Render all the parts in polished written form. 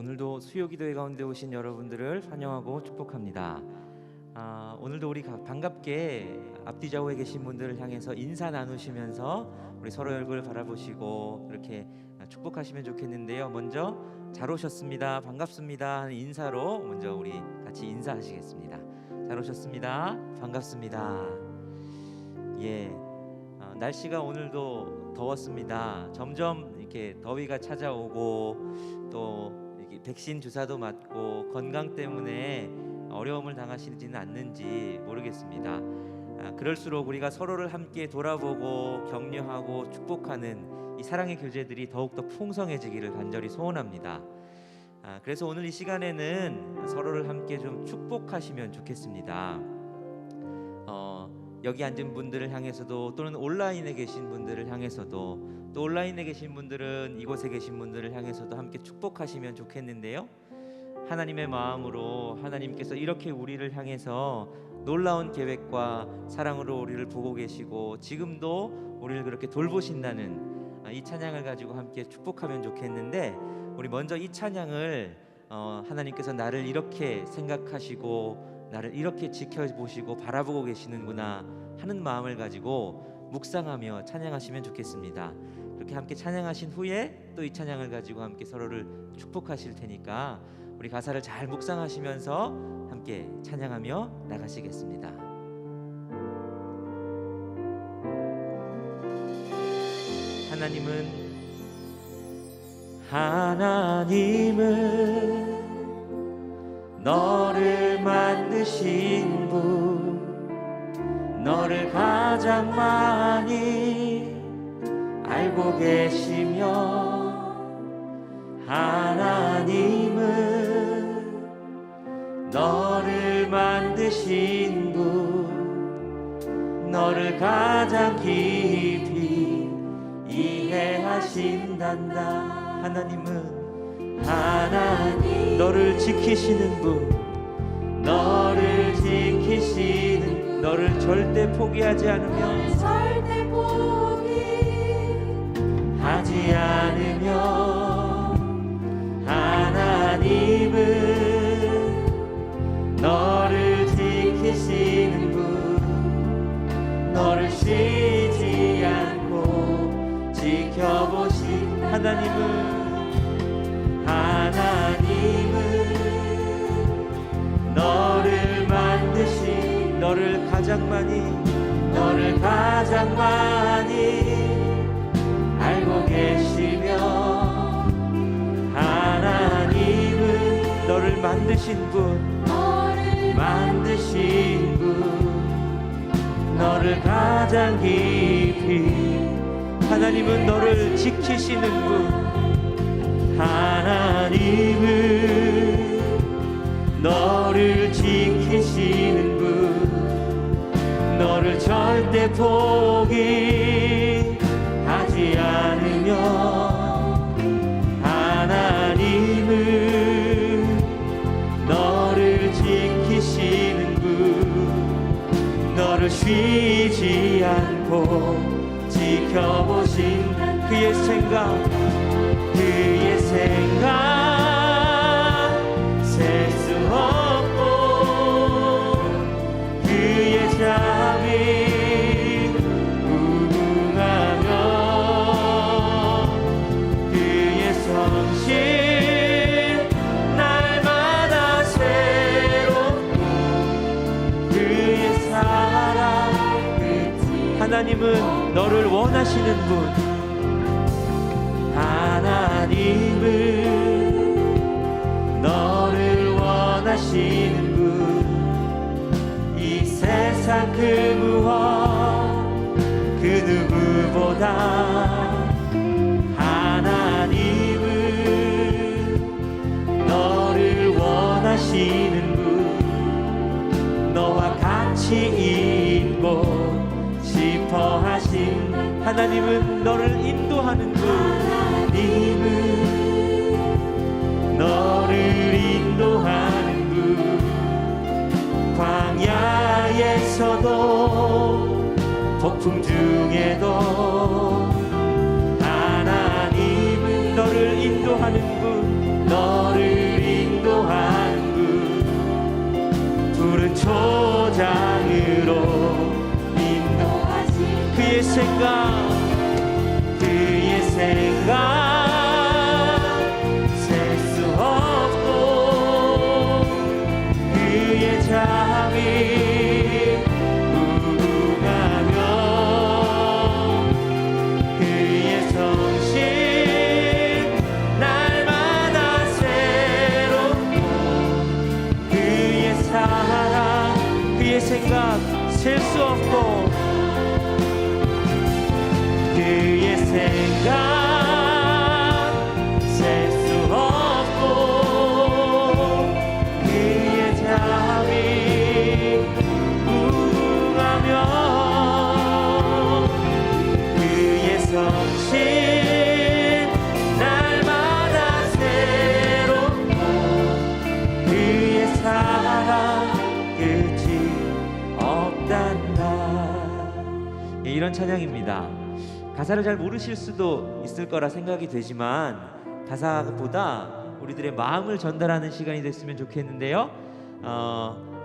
오늘도 수요기도회 가운데 오신 여러분들을 환영하고 축복합니다. 오늘도 우리 반갑게 앞뒤 좌우에 계신 분들을 향해서 인사 나누시면서 우리 서로 얼굴 바라보시고 이렇게 축복하시면 좋겠는데요. 먼저 잘 오셨습니다, 반갑습니다 하는 인사로 먼저 우리 같이 인사하시겠습니다. 잘 오셨습니다, 반갑습니다. 날씨가 오늘도 더웠습니다. 점점 이렇게 더위가 찾아오고 또 이렇게 백신 주사도 맞고 건강 때문에 어려움을 당하시지는 않는지 모르겠습니다. 그럴수록 우리가 서로를 함께 돌아보고 격려하고 축복하는 이 사랑의 교제들이 더욱더 풍성해지기를 간절히 소원합니다. 그래서 오늘 이 시간에는 서로를 함께 좀 축복하시면 좋겠습니다. 여기 앉은 분들을 향해서도 또는 온라인에 계신 분들을 향해서도 또 온라인에 계신 분들은 이곳에 계신 분들을 향해서도 함께 축복하시면 좋겠는데요. 하나님의 마음으로 하나님께서 이렇게 우리를 향해서 놀라운 계획과 사랑으로 우리를 보고 계시고 지금도 우리를 그렇게 돌보신다는 이 찬양을 가지고 함께 축복하면 좋겠는데, 우리 먼저 이 찬양을 하나님께서 나를 이렇게 생각하시고 나를 이렇게 지켜보시고 바라보고 계시는구나 하는 마음을 가지고 묵상하며 찬양하시면 좋겠습니다. 그렇게 함께 찬양하신 후에 또 이 찬양을 가지고 함께 서로를 축복하실 테니까 우리 가사를 잘 묵상하시면서 함께 찬양하며 나가시겠습니다. 하나님은 너를 만드신 분, 너를 가장 많이 알고 계시며, 하나님은 너를 만드신 분, 너를 가장 깊이 이해하신단다. 하나님 너를 지키시는 분, 너를 지키시는, 너를 절대 포기하지 않으며 절대 포기하지 않으며, 하나님은 너를 지키시는 분, 너를 쉬지 않고 지켜보신 하나님은 너를 만드신, 너를 가장 많이 알고 계시며, 하나님은 너를 만드신 분, 너를 가장 깊이, 하나님은 너를 지키시는 분, 하나님은 너를 지키시는 분, 너를 절대 포기하지 않으며, 하나님은 너를 지키시는 분, 너를 쉬지 않고 지켜보신 그의 생각 셀 수 없고, 그의 자비 무궁하며, 그의 성실 날마다 새롭고, 그의 사랑 끝이, 하나님은 너를 원하시는 분, 하나님은 너를 원하시는 분, 이 세상 그 무엇 그 누구보다, 하나님은 너를 원하시는 분, 너와 같이 있고 싶어 하신, 하나님은 너를 인도하는 분, 하나님은 너를 인도하는 분, 광야에서도 폭풍 중에도 하나님은 너를 인도하는 분, 너를 소장으로 인도하신 그의 생각 셀 수 없고 그의 자비 무궁하며 그의 성실 날마다 새롭고 그의 사랑 그의 생각 셀 수 없고 그의 생각 셀 수 없고 그의 자비 무궁하며 그의 성실 날마다 새롭고 그의 사랑 끝이 없단다. 이런 찬양입니다. 가사를 잘 모르실 수도 있을 거라 생각이 되지만 가사보다 우리들의 마음을 전달하는 시간이 됐으면 좋겠는데요.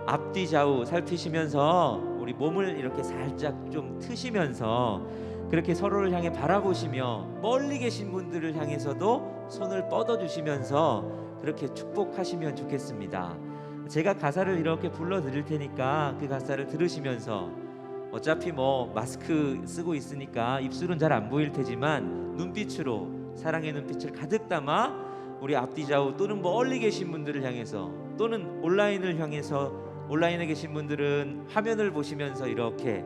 앞뒤 좌우 살피시면서 우리 몸을 이렇게 살짝 좀 트시면서 그렇게 서로를 향해 바라보시며 멀리 계신 분들을 향해서도 손을 뻗어주시면서 그렇게 축복하시면 좋겠습니다. 제가 가사를 이렇게 불러드릴 테니까 그 가사를 들으시면서 어차피 뭐 마스크 쓰고 있으니까 입술은 잘 안 보일 테지만 눈빛으로 사랑의 눈빛을 가득 담아 우리 앞뒤 좌우 또는 멀리 계신 분들을 향해서 또는 온라인을 향해서 온라인에 계신 분들은 화면을 보시면서 이렇게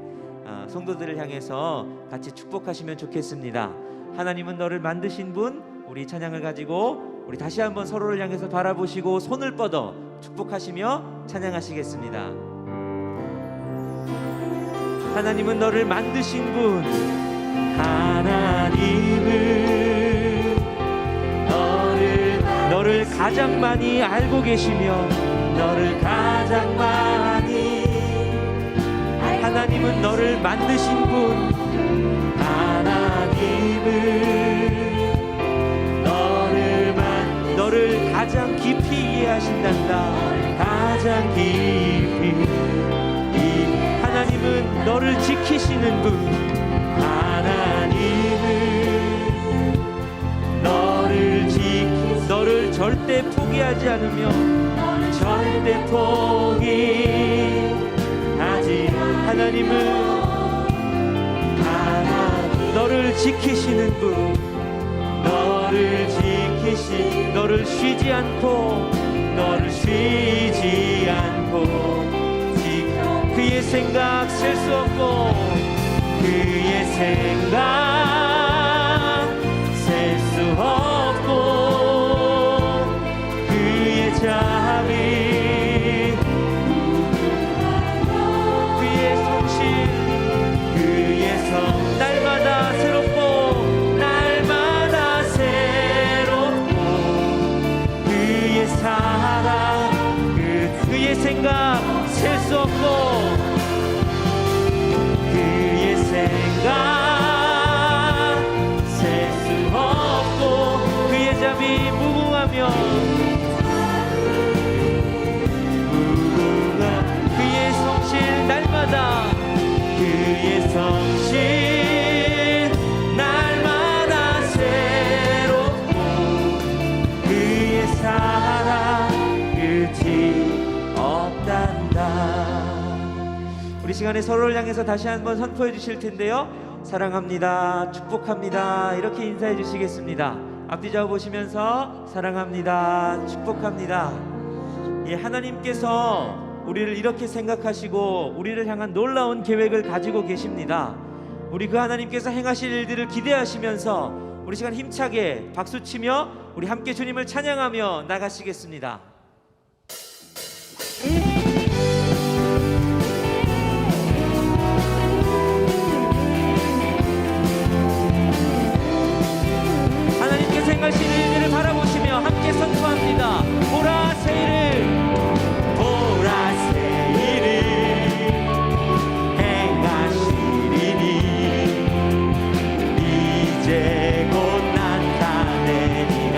성도들을 향해서 같이 축복하시면 좋겠습니다. 하나님은 너를 만드신 분, 우리 찬양을 가지고 우리 다시 한번 서로를 향해서 바라보시고 손을 뻗어 축복하시며 찬양하시겠습니다. 하나님은 너를 만드신 분, 하나님은 너를 가장 많이 알고 계시며 너를 가장 많이 하나님은 너를 만드신 분, 하나님은 너를 가장 깊이 이해하신단다. 가장 깊이 하나님은 너를 지키시는 분, 하나님은 너를 절대 포기하지 않으며 절대 포기하지 하나님은 너를 지키시는 분, 너를 쉬지 않고 그의 생각 셀 수 없고 그의 생각 셀 수 없고 그의 자비 그의 성실 그의 성 날마다 새롭고 그의 사랑 그의 생각 셀 수 없고 그의 생각 셀 수 없고 그의 자비 무궁하며 그의 성실 날마다 그의 성실 날마다 새롭고 그의 사랑 끝이 없단다. 우리 시간에 서로를 향해서 다시 한번 선포해 주실 텐데요. 사랑합니다, 축복합니다 이렇게 인사해 주시겠습니다. 앞뒤 좌우 보시면서 사랑합니다, 축복합니다. 예, 하나님께서 우리를 이렇게 생각하시고 우리를 향한 놀라운 계획을 가지고 계십니다. 우리 그 하나님께서 행하실 일들을 기대하시면서 우리 시간 힘차게 박수치며 우리 함께 주님을 찬양하며 나가시겠습니다. 하나님께서 행하실 일들을 바라보시며 함께 선포합니다. 보라 새 일을 행하시리니 이제 곧 나타내리라.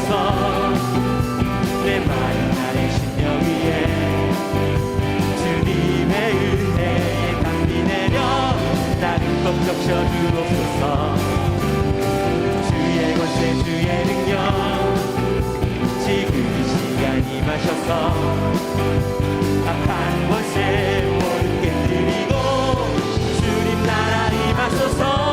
주옵소서. 내 마음 나의 심령 위에 주님의 은혜에 강비 내려 나를 꼭 적셔 주옵소서. 주의 권세 주의 능력 지금 이 시간 임하셔서 악한 권세 모두 깨뜨리고 주님 나라 임하소서.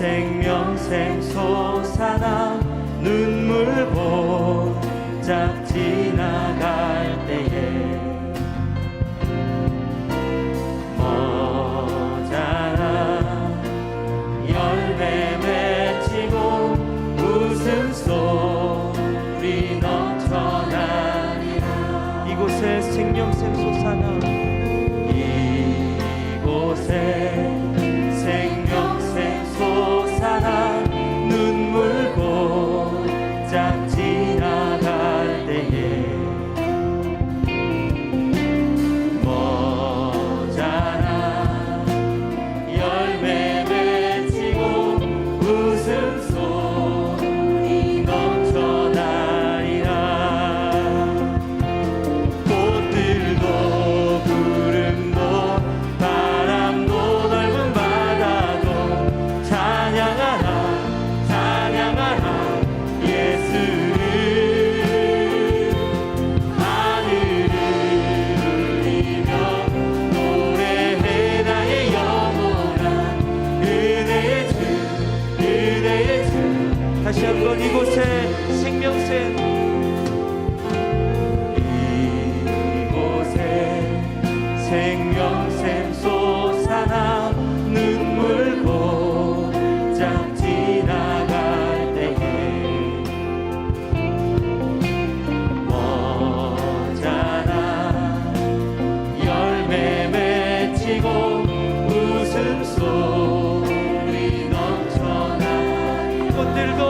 생명생 솟아나 눈물 보짝 지나갈 때에 모자라 열매 맺히고 웃음 생명샘 솟아나 이곳에 생명샘 솟아나 눈물 곧장 지나갈 때에 머자나 열매 맺히고 웃음소리 넘쳐나리라. 꽃들도 구름도 바람도 넓은 바다도 찬양하라 찬양하라 예수를. 하늘을 울리며 노래해 나의 영원한 은혜의 주 은혜의 주. 다시 한번 이곳에 생명샘 이곳에 생명샘 솟아나 눈물 곧장 지나갈 때에 머자나 열매 맺히고 웃음소리 넘쳐나리. 꽃들도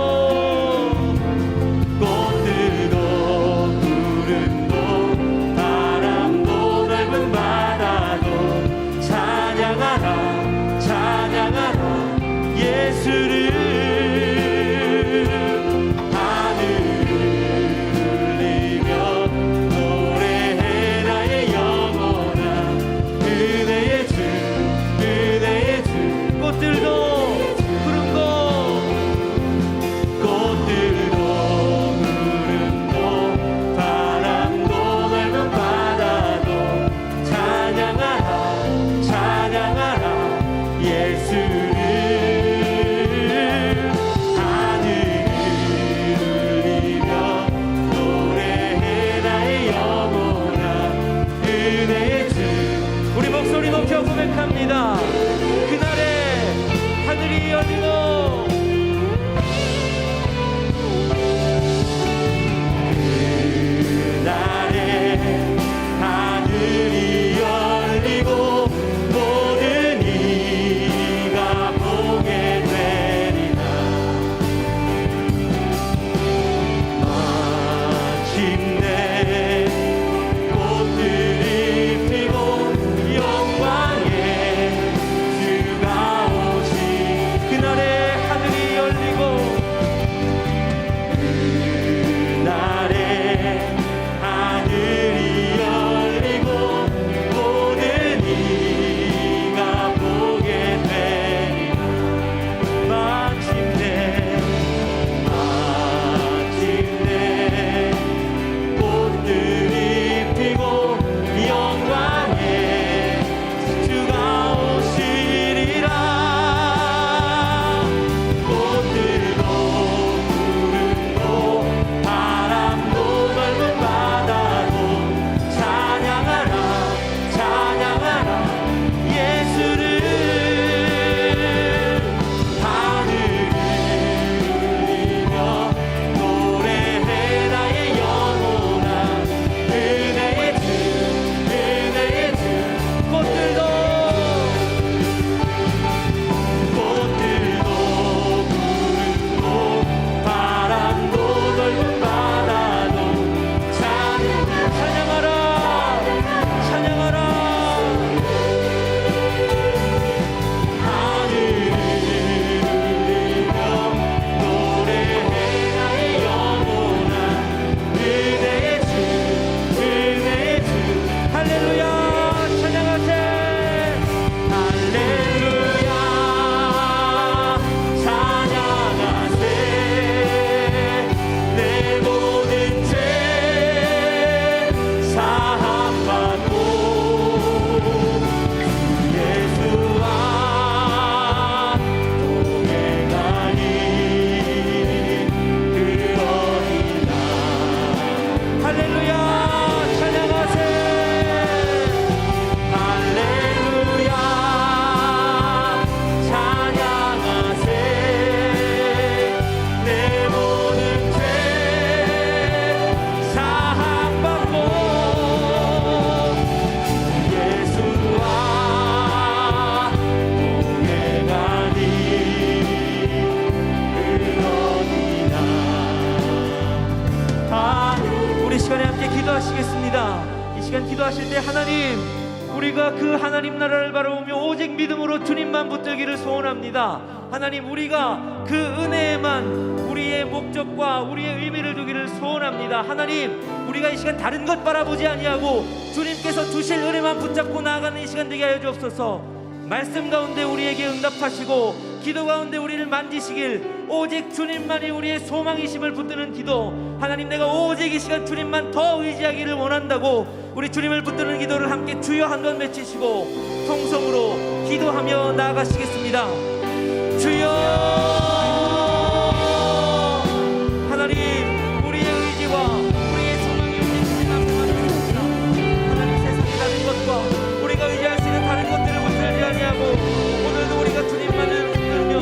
기도하시겠습니다. 이 시간 기도하실 때 하나님, 우리가 그 하나님 나라를 바라보며 오직 믿음으로 주님만 붙들기를 소원합니다. 하나님, 우리가 그 은혜에만 우리의 목적과 우리의 의미를 두기를 소원합니다. 하나님, 우리가 이 시간 다른 것 바라보지 아니하고 주님께서 주실 은혜만 붙잡고 나아가는 이 시간 되게 하여 주옵소서. 말씀 가운데 우리에게 응답하시고 기도 가운데 우리를 만지시길, 오직 주님만이 우리의 소망이심을 붙드는 기도. 하나님, 내가 오직 이 시간 주님만 더 의지하기를 원한다고 우리 주님을 붙드는 기도를 함께 주여 한번 외치시고 통성으로 기도하며 나아가시겠습니다. 주여, 하나님, 우리의 의지와 우리의 소망이 오직 주님 앞에만 있습니다. 하나님, 세상의 다른 것과 우리가 의지할 수 있는 다른 것들을 붙들지 아니하고 오늘도 우리가 주님만을 붙들며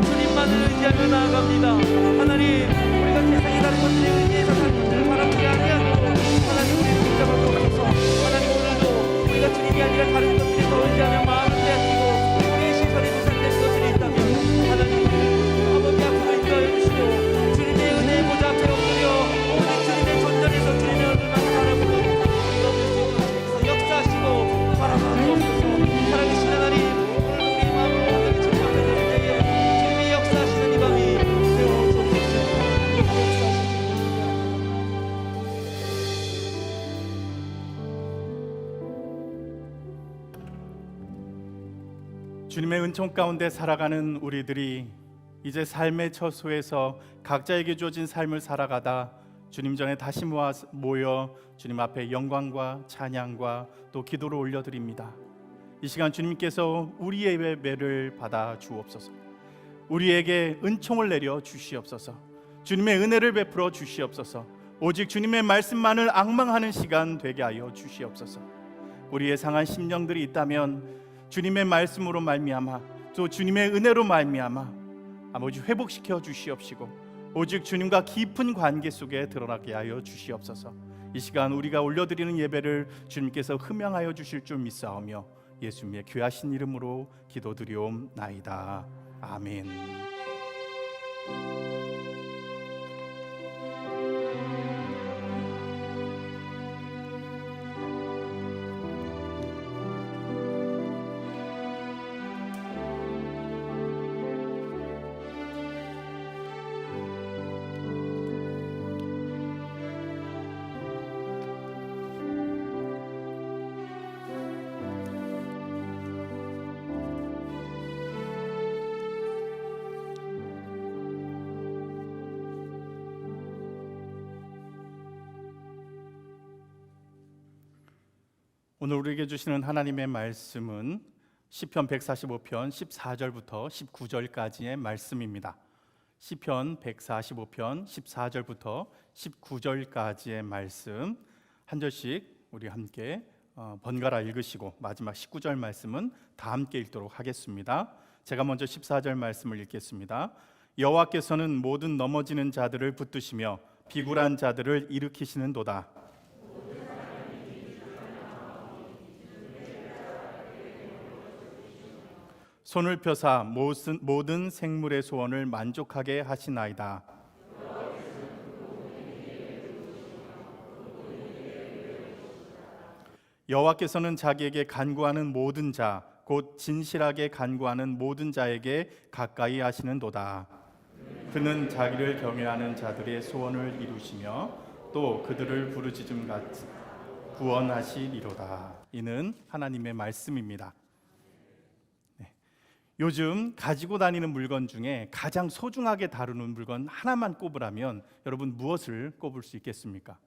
주님만을 의지하며 나아갑니다. 하나님, 우리가 세상의 다른 것들에 의지해서 살 것들을 바라보지 아니하고 하나님, 우리를 붙잡아 주옵소서. 하나님, 오늘도 우리가 주님이 아니라 다른 것들에 더 의지하며 마음을 빼앗기고 우리의 시선이 무산된 것들이 있다면 하나님, 아버지 앞으로 인도하여 주시고 주님의 은혜의 보좌 앞에 엎드려 오직 주님의 존전에서 주님의 얼굴만 바라보고 우리가 볼 수 있는 주님께서 역사하시고 바라봐 주옵소서. 살아계신 하나님, 오늘 우리의 마음을 온전히 주님 앞에 드릴 때에 주님의 역사하시는 이 밤이 되어 주옵소서. 주님의 은총 가운데 살아가는 우리들이 이제 삶의 처소에서 각자에게 주어진 삶을 살아가다 주님 전에 다시 모여 주님 앞에 영광과 찬양과 또 기도를 올려드립니다. 이 시간 주님께서 우리의 예배를 받아 주옵소서. 우리에게 은총을 내려 주시옵소서. 주님의 은혜를 베풀어 주시옵소서. 오직 주님의 말씀만을 앙망하는 시간 되게 하여 주시옵소서. 우리의 상한 심령들이 있다면 주님의 말씀으로 말미암아 또 주님의 은혜로 말미암아 아버지 회복시켜 주시옵시고 오직 주님과 깊은 관계 속에 드러나게 하여 주시옵소서. 이 시간 우리가 올려드리는 예배를 주님께서 흠양하여 주실 줄 믿사오며 예수님의 귀하신 이름으로 기도드리옵나이다. 아멘. 오늘 우리에게 주시는 하나님의 말씀은 시편 145편 14절부터 19절까지의 말씀입니다. 시편 145편 14절부터 19절까지의 말씀 한 절씩 우리 함께 번갈아 읽으시고 마지막 19절 말씀은 다 함께 읽도록 하겠습니다. 제가 먼저 14절 말씀을 읽겠습니다. 여호와께서는 모든 넘어지는 자들을 붙드시며 비굴한 자들을 일으키시는도다. 손을 펴사 모든 생물의 소원을 만족하게 하시나이다. 여호와께서는 자기에게 간구하는 모든 자, 곧 진실하게 간구하는 모든 자에게 가까이 하시는도다. 그는 자기를 경외하는 자들의 소원을 이루시며 또 그들을 부르짖음같이 구원하시리로다. 이는 하나님의 말씀입니다. 요즘 가지고 다니는 물건 중에 가장 소중하게 다루는 물건 하나만 꼽으라면 여러분 무엇을 꼽을 수 있겠습니까?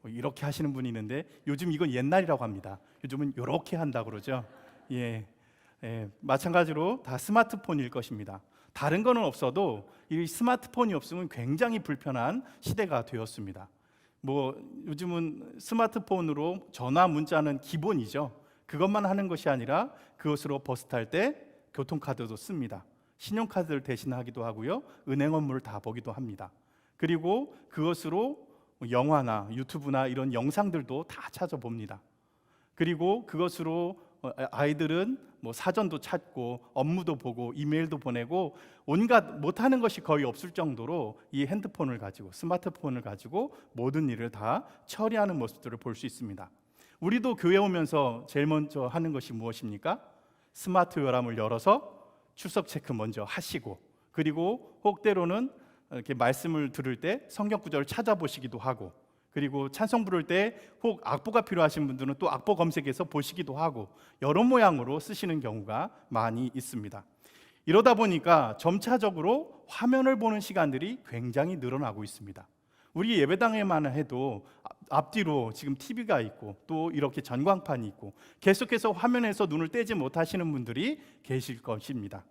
이렇게 하시는 분이 있는데 요즘 이건 옛날이라고 합니다. 요즘은 이렇게 한다고 그러죠. 마찬가지로 다 스마트폰일 것입니다. 다른 거는 없어도 이 스마트폰이 없으면 굉장히 불편한 시대가 되었습니다. 요즘은 스마트폰으로 전화 문자는 기본이죠. 그것만 하는 것이 아니라 그것으로 버스 탈 때 교통카드도 씁니다. 신용카드를 대신하기도 하고요. 은행 업무를 다 보기도 합니다. 그리고 그것으로 영화나 유튜브나 이런 영상들도 다 찾아봅니다. 그리고 그것으로 아이들은 뭐 사전도 찾고 업무도 보고 이메일도 보내고 온갖 못하는 것이 거의 없을 정도로 이 핸드폰을 가지고 스마트폰을 가지고 모든 일을 다 처리하는 모습들을 볼 수 있습니다. 우리도 교회 오면서 제일 먼저 하는 것이 무엇입니까? 스마트 요람을 열어서 출석 체크 먼저 하시고, 그리고 혹 때로는 이렇게 말씀을 들을 때 성경 구절을 찾아보시기도 하고, 그리고 찬송 부를 때 혹 악보가 필요하신 분들은 또 악보 검색해서 보시기도 하고, 여러 모양으로 쓰시는 경우가 많이 있습니다. 이러다 보니까 점차적으로 화면을 보는 시간들이 굉장히 늘어나고 있습니다. 우리 예배당에만 해도 앞뒤로 지금 TV가 있고 또 이렇게 전광판이 있고 계속해서 화면에서 눈을 떼지 못하시는 분들이 계실 것입니다.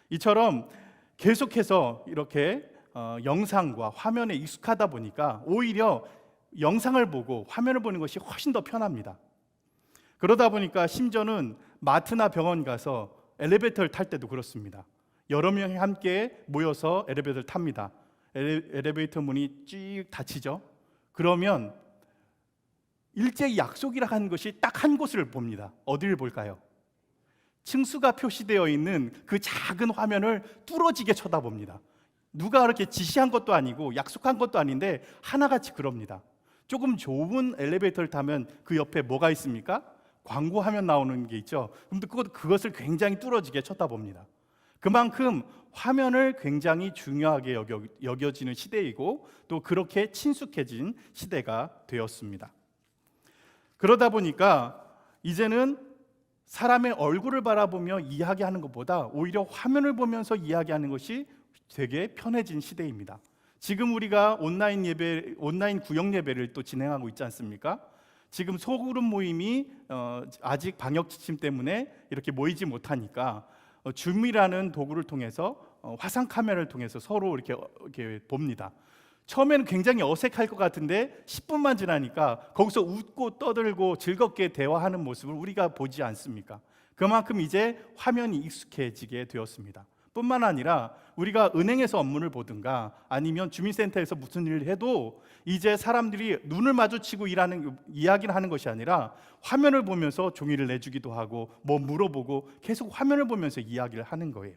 이처럼 계속해서 이렇게 영상과 화면에 익숙하다 보니까 오히려 영상을 보고 화면을 보는 것이 훨씬 더 편합니다. 그러다 보니까 심지어는 마트나 병원 가서 엘리베이터를 탈 때도 그렇습니다. 여러 명이 함께 모여서 엘리베이터를 탑니다. 엘리베이터 문이 쭉 닫히죠. 그러면 일제히 약속이라 하는 것이 딱 한 곳을 봅니다. 어디를 볼까요? 층수가 표시되어 있는 그 작은 화면을 뚫어지게 쳐다봅니다. 누가 그렇게 지시한 것도 아니고 약속한 것도 아닌데 하나같이 그럽니다. 조금 좁은 엘리베이터를 타면 그 옆에 뭐가 있습니까? 광고 화면 나오는 게 있죠. 그런데 그것을 굉장히 뚫어지게 쳐다봅니다. 그만큼 화면을 굉장히 중요하게 여겨지는 시대이고 또 그렇게 친숙해진 시대가 되었습니다. 그러다 보니까 이제는 사람의 얼굴을 바라보며 이야기하는 것보다 오히려 화면을 보면서 이야기하는 것이 되게 편해진 시대입니다. 지금 우리가 온라인 구역 예배를 또 진행하고 있지 않습니까? 지금 소그룹 모임이 아직 방역 지침 때문에 이렇게 모이지 못하니까 줌이라는 도구를 통해서 화상 카메라를 통해서 서로 이렇게 봅니다. 처음에는 굉장히 어색할 것 같은데 10분만 지나니까 거기서 웃고 떠들고 즐겁게 대화하는 모습을 우리가 보지 않습니까? 그만큼 이제 화면이 익숙해지게 되었습니다. 뿐만 아니라 우리가 은행에서 업무를 보든가 아니면 주민센터에서 무슨 일을 해도 이제 사람들이 눈을 마주치고 이야기를 하는 것이 아니라 화면을 보면서 종이를 내주기도 하고 뭐 물어보고 계속 화면을 보면서 이야기를 하는 거예요.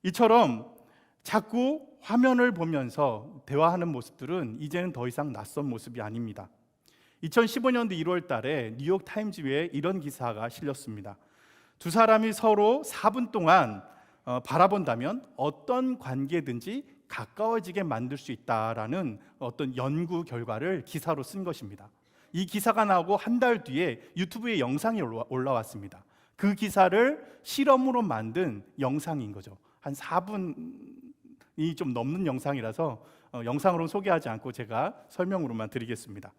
이처럼 자꾸 화면을 보면서 대화하는 모습들은 이제는 더 이상 낯선 모습이 아닙니다. 2015년도 1월 달에 뉴욕 타임즈에 이런 기사가 실렸습니다. 두 사람이 서로 4분 동안 바라본다면 어떤 관계든지 가까워지게 만들 수 있다라는 어떤 연구 결과를 기사로 쓴 것입니다. 이 기사가 나오고 한 달 뒤에 유튜브에 영상이 올라왔습니다. 그 기사를 실험으로 만든 영상인 거죠. 한 4분이 좀 넘는 영상이라서 영상으로 소개하지 않고 제가 설명으로만 드리겠습니다.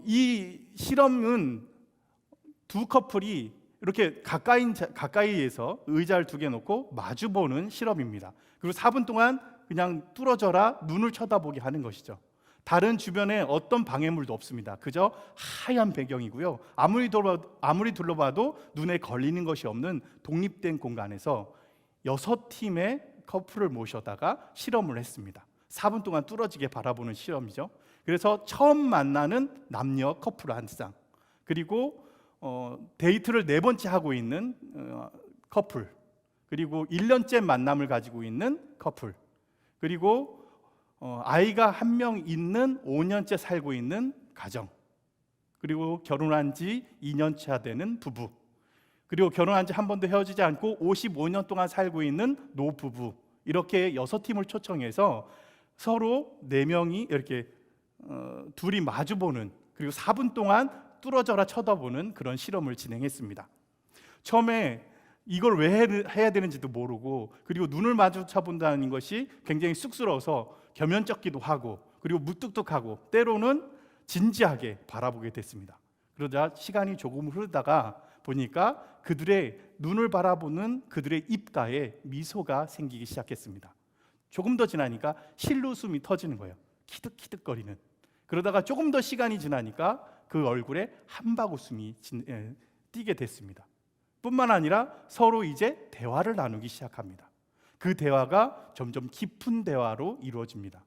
이 실험은 두 커플이 이렇게 가까이에서 의자를 두 개 놓고 마주보는 실험입니다. 그리고 4분 동안 그냥 뚫어져라 눈을 쳐다보게 하는 것이죠. 다른 주변에 어떤 방해물도 없습니다. 그저 하얀 배경이고요. 아무리 둘러봐도 눈에 걸리는 것이 없는 독립된 공간에서 6팀의 커플을 모셔다가 실험을 했습니다. 4분 동안 뚫어지게 바라보는 실험이죠. 그래서 처음 만나는 남녀 커플 한 쌍, 그리고 데이트를 4번째 하고 있는 커플, 그리고 1년째 만남을 가지고 있는 커플, 그리고 아이가 1명 있는 5년째 살고 있는 가정, 그리고 결혼한 지 2년 차 되는 부부, 그리고 결혼한 지 한 번도 헤어지지 않고 55년 동안 살고 있는 노부부, 이렇게 6팀을 초청해서 서로 4명이 이렇게 둘이 마주보는, 그리고 4분 동안 뚫어져라 쳐다보는 그런 실험을 진행했습니다. 처음에 이걸 왜 해야 되는지도 모르고, 그리고 눈을 마주쳐 본다는 것이 굉장히 쑥스러워서 겸연쩍기도 하고, 그리고 무뚝뚝하고 때로는 진지하게 바라보게 됐습니다. 그러자 시간이 조금 흐르다가 보니까 그들의 눈을 바라보는 그들의 입가에 미소가 생기기 시작했습니다. 조금 더 지나니까 실루숨이 터지는 거예요. 키득키득거리는. 그러다가 조금 더 시간이 지나니까 그 얼굴에 한바구음이 띄게 됐습니다. 뿐만 아니라 서로 이제 대화를 나누기 시작합니다. 그 대화가 점점 깊은 대화로 이루어집니다.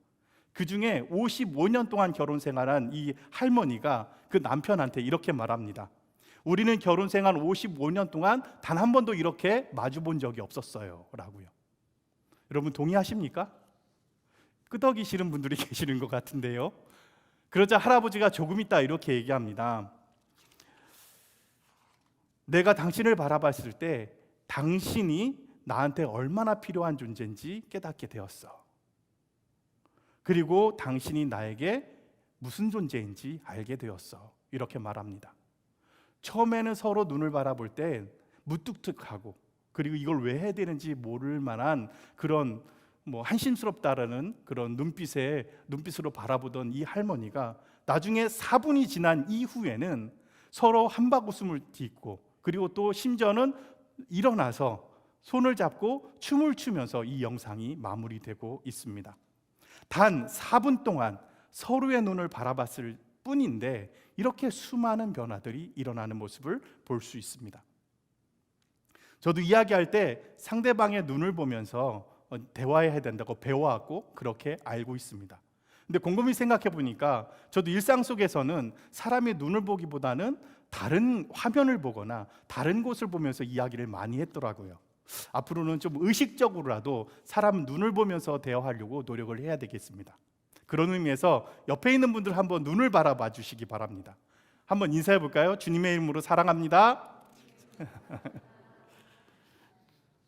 그 중에 55년 동안 결혼 생활한 이 할머니가 그 남편한테 이렇게 말합니다. 우리는 결혼 생활 55년 동안 단 한 번도 이렇게 마주 본 적이 없었어요 라고요. 여러분 동의하십니까? 끄덕이시는 분들이 계시는 것 같은데요. 그러자 할아버지가 조금 있다 이렇게 얘기합니다. 내가 당신을 바라봤을 때 당신이 나한테 얼마나 필요한 존재인지 깨닫게 되었어. 그리고 당신이 나에게 무슨 존재인지 알게 되었어. 이렇게 말합니다. 처음에는 서로 눈을 바라볼 때 무뚝뚝하고 그리고 이걸 왜 해야 되는지 모를 만한 그런 한심스럽다라는 그런 눈빛으로 바라보던 이 할머니가 나중에 4분이 지난 이후에는 서로 한바구음을 딛고 그리고 또 심지어는 일어나서 손을 잡고 춤을 추면서 이 영상이 마무리되고 있습니다. 단 4분 동안 서로의 눈을 바라봤을 뿐인데 이렇게 수많은 변화들이 일어나는 모습을 볼 수 있습니다. 저도 이야기할 때 상대방의 눈을 보면서 대화해야 된다고 배워왔고 그렇게 알고 있습니다. 근데 곰곰이 생각해 보니까 저도 일상 속에서는 사람의 눈을 보기보다는 다른 화면을 보거나 다른 곳을 보면서 이야기를 많이 했더라고요. 앞으로는 좀 의식적으로라도 사람 눈을 보면서 대화하려고 노력을 해야 되겠습니다. 그런 의미에서 옆에 있는 분들 한번 눈을 바라봐 주시기 바랍니다. 한번 인사해 볼까요? 주님의 이름으로 사랑합니다.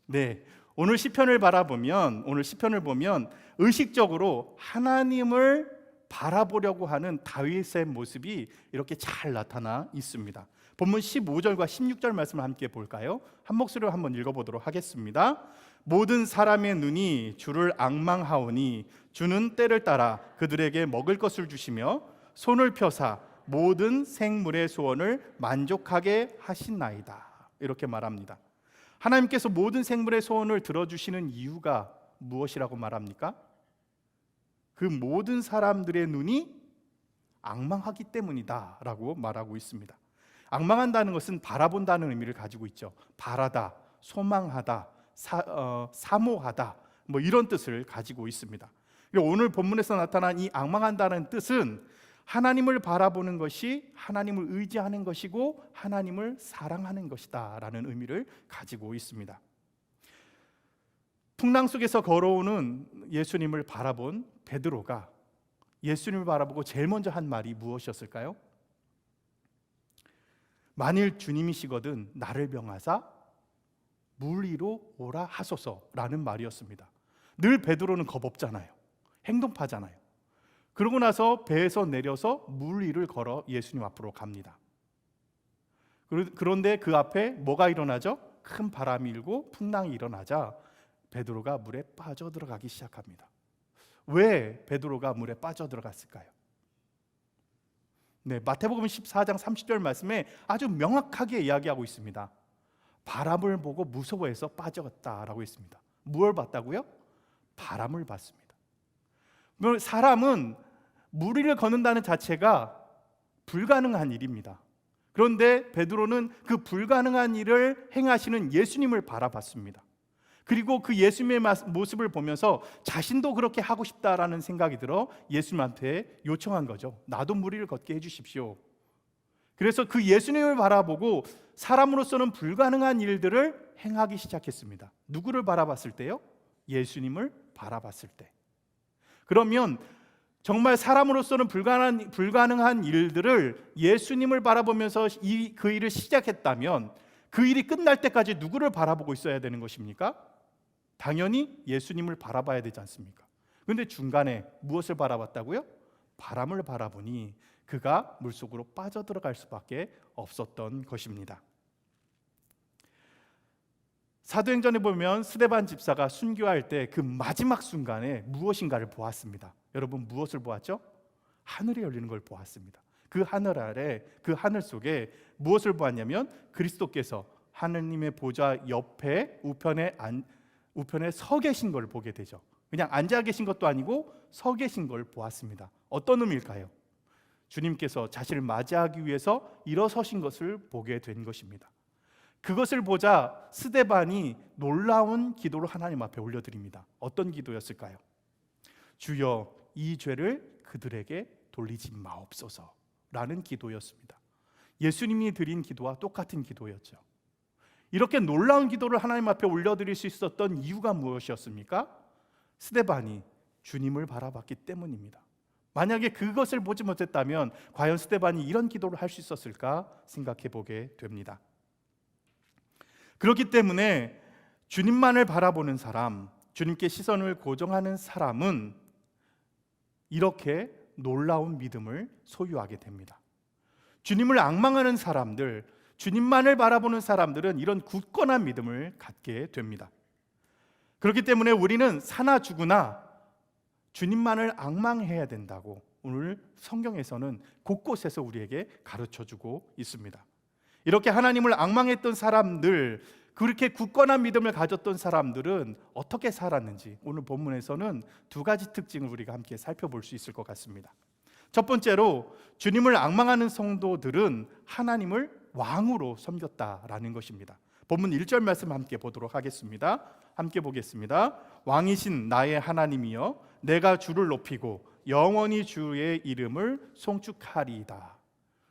네, 오늘 시편을 보면 의식적으로 하나님을 바라보려고 하는 다윗의 모습이 이렇게 잘 나타나 있습니다. 본문 15절과 16절 말씀을 함께 볼까요? 한 목소리로 한번 읽어보도록 하겠습니다. 모든 사람의 눈이 주를 앙망하오니 주는 때를 따라 그들에게 먹을 것을 주시며 손을 펴사 모든 생물의 소원을 만족하게 하신나이다. 이렇게 말합니다. 하나님께서 모든 생물의 소원을 들어주시는 이유가 무엇이라고 말합니까? 그 모든 사람들의 눈이 앙망하기 때문이다 라고 말하고 있습니다. 앙망한다는 것은 바라본다는 의미를 가지고 있죠. 바라다, 소망하다, 사모하다 이런 뜻을 가지고 있습니다. 오늘 본문에서 나타난 이 앙망한다는 뜻은 하나님을 바라보는 것이 하나님을 의지하는 것이고 하나님을 사랑하는 것이다 라는 의미를 가지고 있습니다. 풍랑 속에서 걸어오는 예수님을 바라본 베드로가 예수님을 바라보고 제일 먼저 한 말이 무엇이었을까요? 만일 주님이시거든 나를 명하사 물 위로 오라 하소서라는 말이었습니다. 늘 베드로는 겁 없잖아요. 행동파잖아요. 그러고 나서 배에서 내려서 물 위를 걸어 예수님 앞으로 갑니다. 그런데 그 앞에 뭐가 일어나죠? 큰 바람이 일고 풍랑이 일어나자 베드로가 물에 빠져들어가기 시작합니다. 왜 베드로가 물에 빠져들어갔을까요? 네, 마태복음 14장 30절 말씀에 아주 명확하게 이야기하고 있습니다. 바람을 보고 무서워해서 빠져갔다라고 했습니다. 무엇을 봤다고요? 바람을 봤습니다. 사람은 물 위를 걷는다는 자체가 불가능한 일입니다. 그런데 베드로는 그 불가능한 일을 행하시는 예수님을 바라봤습니다. 그리고 그 예수님의 모습을 보면서 자신도 그렇게 하고 싶다라는 생각이 들어 예수님한테 요청한 거죠. 나도 물 위를 걷게 해주십시오. 그래서 그 예수님을 바라보고 사람으로서는 불가능한 일들을 행하기 시작했습니다. 누구를 바라봤을 때요? 예수님을 바라봤을 때. 그러면 정말 사람으로서는 불가능한 일들을 예수님을 바라보면서 그 일을 시작했다면 그 일이 끝날 때까지 누구를 바라보고 있어야 되는 것입니까? 당연히 예수님을 바라봐야 되지 않습니까? 그런데 중간에 무엇을 바라봤다고요? 바람을 바라보니 그가 물속으로 빠져들어갈 수밖에 없었던 것입니다. 사도행전에 보면 스데반 집사가 순교할 때 그 마지막 순간에 무엇인가를 보았습니다. 여러분 무엇을 보았죠? 하늘이 열리는 걸 보았습니다. 그 하늘 아래, 그 하늘 속에 무엇을 보았냐면 그리스도께서 하느님의 보좌 옆에 우편에 서 계신 걸 보게 되죠. 그냥 앉아 계신 것도 아니고 서 계신 걸 보았습니다. 어떤 의미일까요? 주님께서 자신을 맞이하기 위해서 일어서신 것을 보게 된 것입니다. 그것을 보자 스데반이 놀라운 기도를 하나님 앞에 올려드립니다. 어떤 기도였을까요? 주여 이 죄를 그들에게 돌리지 마옵소서 라는 기도였습니다. 예수님이 드린 기도와 똑같은 기도였죠. 이렇게 놀라운 기도를 하나님 앞에 올려드릴 수 있었던 이유가 무엇이었습니까? 스데반이 주님을 바라봤기 때문입니다. 만약에 그것을 보지 못했다면 과연 스데반이 이런 기도를 할 수 있었을까 생각해 보게 됩니다. 그렇기 때문에 주님만을 바라보는 사람, 주님께 시선을 고정하는 사람은 이렇게 놀라운 믿음을 소유하게 됩니다. 주님을 앙망하는 사람들, 주님만을 바라보는 사람들은 이런 굳건한 믿음을 갖게 됩니다. 그렇기 때문에 우리는 사나 죽으나 주님만을 앙망해야 된다고 오늘 성경에서는 곳곳에서 우리에게 가르쳐주고 있습니다. 이렇게 하나님을 앙망했던 사람들, 그렇게 굳건한 믿음을 가졌던 사람들은 어떻게 살았는지 오늘 본문에서는 두 가지 특징을 우리가 함께 살펴볼 수 있을 것 같습니다. 첫 번째로 주님을 앙망하는 성도들은 하나님을 왕으로 섬겼다라는 것입니다. 본문 1절 말씀 함께 보도록 하겠습니다. 함께 보겠습니다. 왕이신 나의 하나님이여 내가 주를 높이고 영원히 주의 이름을 송축하리이다.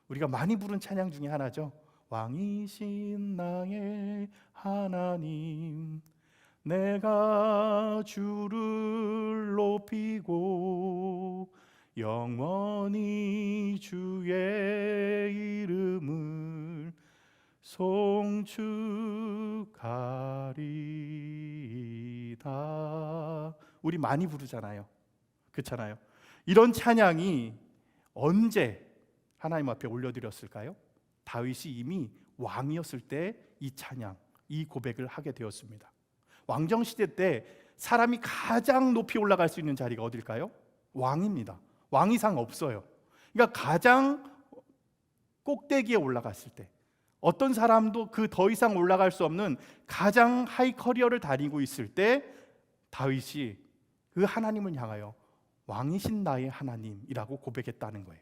우리가 많이 부른 찬양 중에 하나죠. 왕이신 나의 하나님 내가 주를 높이고 영원히 주의 이름을 송축하리이다. 우리 많이 부르잖아요. 그렇잖아요. 이런 찬양이 언제 하나님 앞에 올려드렸을까요? 다윗이 이미 왕이었을 때 이 찬양, 이 고백을 하게 되었습니다. 왕정시대 때 사람이 가장 높이 올라갈 수 있는 자리가 어딜까요? 왕입니다. 왕 이상 없어요. 그러니까 가장 꼭대기에 올라갔을 때 어떤 사람도 그 더 이상 올라갈 수 없는 가장 하이 커리어를 다니고 있을 때 다윗이 그 하나님을 향하여 왕이신 나의 하나님이라고 고백했다는 거예요.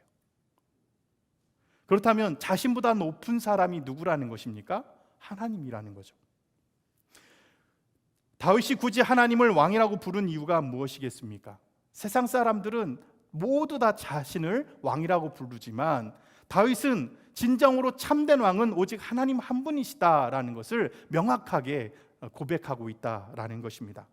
그렇다면 자신보다 높은 사람이 누구라는 것입니까? 하나님이라는 거죠. 다윗이 굳이 하나님을 왕이라고 부른 이유가 무엇이겠습니까? 세상 사람들은 모두 다 자신을 왕이라고 부르지만 다윗은 진정으로 참된 왕은 오직 하나님 한 분이시다라는 것을 명확하게 고백하고 있다라는 것입니다.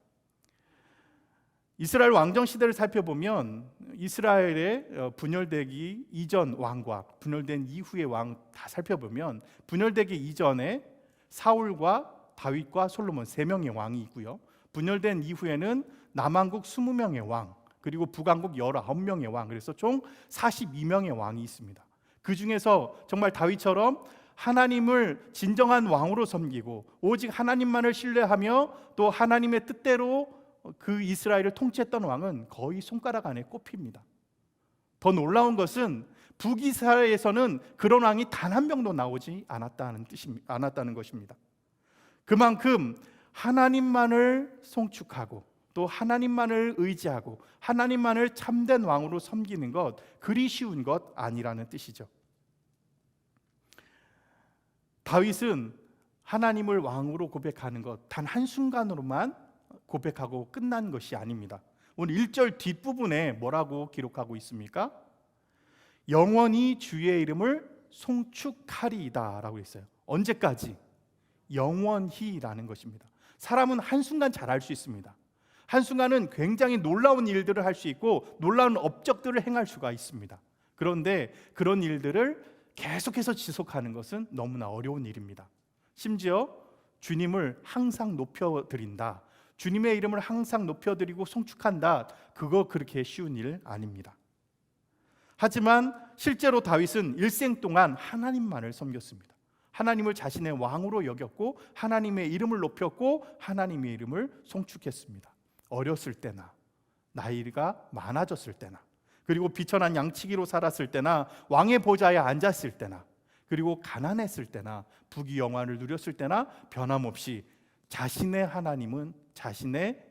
이스라엘 왕정 시대를 살펴보면 이스라엘의 분열되기 이전 왕과 분열된 이후의 왕 다 살펴보면 분열되기 이전에 사울과 다윗과 솔로몬 3명의 왕이 있고요. 분열된 이후에는 남왕국 20명의 왕, 그리고 북왕국 19명의 왕, 그래서 총 42명의 왕이 있습니다. 그 중에서 정말 다윗처럼 하나님을 진정한 왕으로 섬기고 오직 하나님만을 신뢰하며 또 하나님의 뜻대로 그 이스라엘을 통치했던 왕은 거의 손가락 안에 꼽힙니다. 더 놀라운 것은 북이스라엘에서는 그런 왕이 단 한 명도 나오지 않았다는 것입니다. 그만큼 하나님만을 송축하고 또 하나님만을 의지하고 하나님만을 참된 왕으로 섬기는 것 그리 쉬운 것 아니라는 뜻이죠. 다윗은 하나님을 왕으로 고백하는 것 단 한순간으로만 고백하고 끝난 것이 아닙니다. 오늘 1절 뒷부분에 뭐라고 기록하고 있습니까? 영원히 주의 이름을 송축하리이다 라고 했어요. 언제까지? 영원히라는 것입니다. 사람은 한순간 잘할 수 있습니다. 한순간은 굉장히 놀라운 일들을 할 수 있고 놀라운 업적들을 행할 수가 있습니다. 그런데 그런 일들을 계속해서 지속하는 것은 너무나 어려운 일입니다. 심지어 주님을 항상 높여드린다, 주님의 이름을 항상 높여드리고 송축한다, 그거 그렇게 쉬운 일 아닙니다. 하지만 실제로 다윗은 일생 동안 하나님만을 섬겼습니다. 하나님을 자신의 왕으로 여겼고 하나님의 이름을 높였고 하나님의 이름을 송축했습니다. 어렸을 때나 나이가 많아졌을 때나 그리고 비천한 양치기로 살았을 때나 왕의 보좌에 앉았을 때나 그리고 가난했을 때나 부귀영화를 누렸을 때나 변함없이 자신의 하나님은 자신의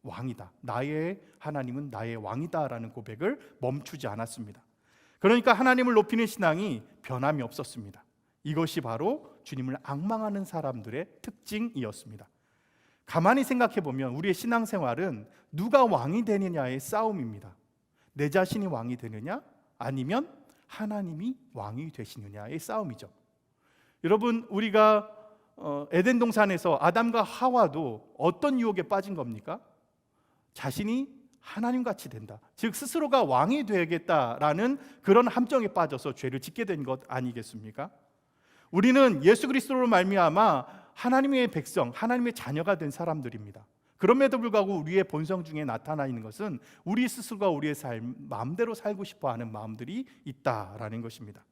왕이다, 나의 하나님은 나의 왕이다라는 고백을 멈추지 않았습니다. 그러니까 하나님을 높이는 신앙이 변함이 없었습니다. 이것이 바로 주님을 앙망하는 사람들의 특징이었습니다. 가만히 생각해 보면 우리의 신앙생활은 누가 왕이 되느냐의 싸움입니다. 내 자신이 왕이 되느냐 아니면 하나님이 왕이 되시느냐의 싸움이죠. 여러분, 우리가 에덴 동산에서 아담과 하와도 어떤 유혹에 빠진 겁니까? 자신이 하나님같이 된다, 즉 스스로가 왕이 되겠다라는 그런 함정에 빠져서 죄를 짓게 된 것 아니겠습니까? 우리는 예수 그리스도로 말미암아 하나님의 백성, 하나님의 자녀가 된 사람들입니다. 그럼에도 불구하고 우리의 본성 중에 나타나 있는 것은 우리 스스로가 우리의 삶 마음대로 살고 싶어하는 마음들이 있다라는 것입니다.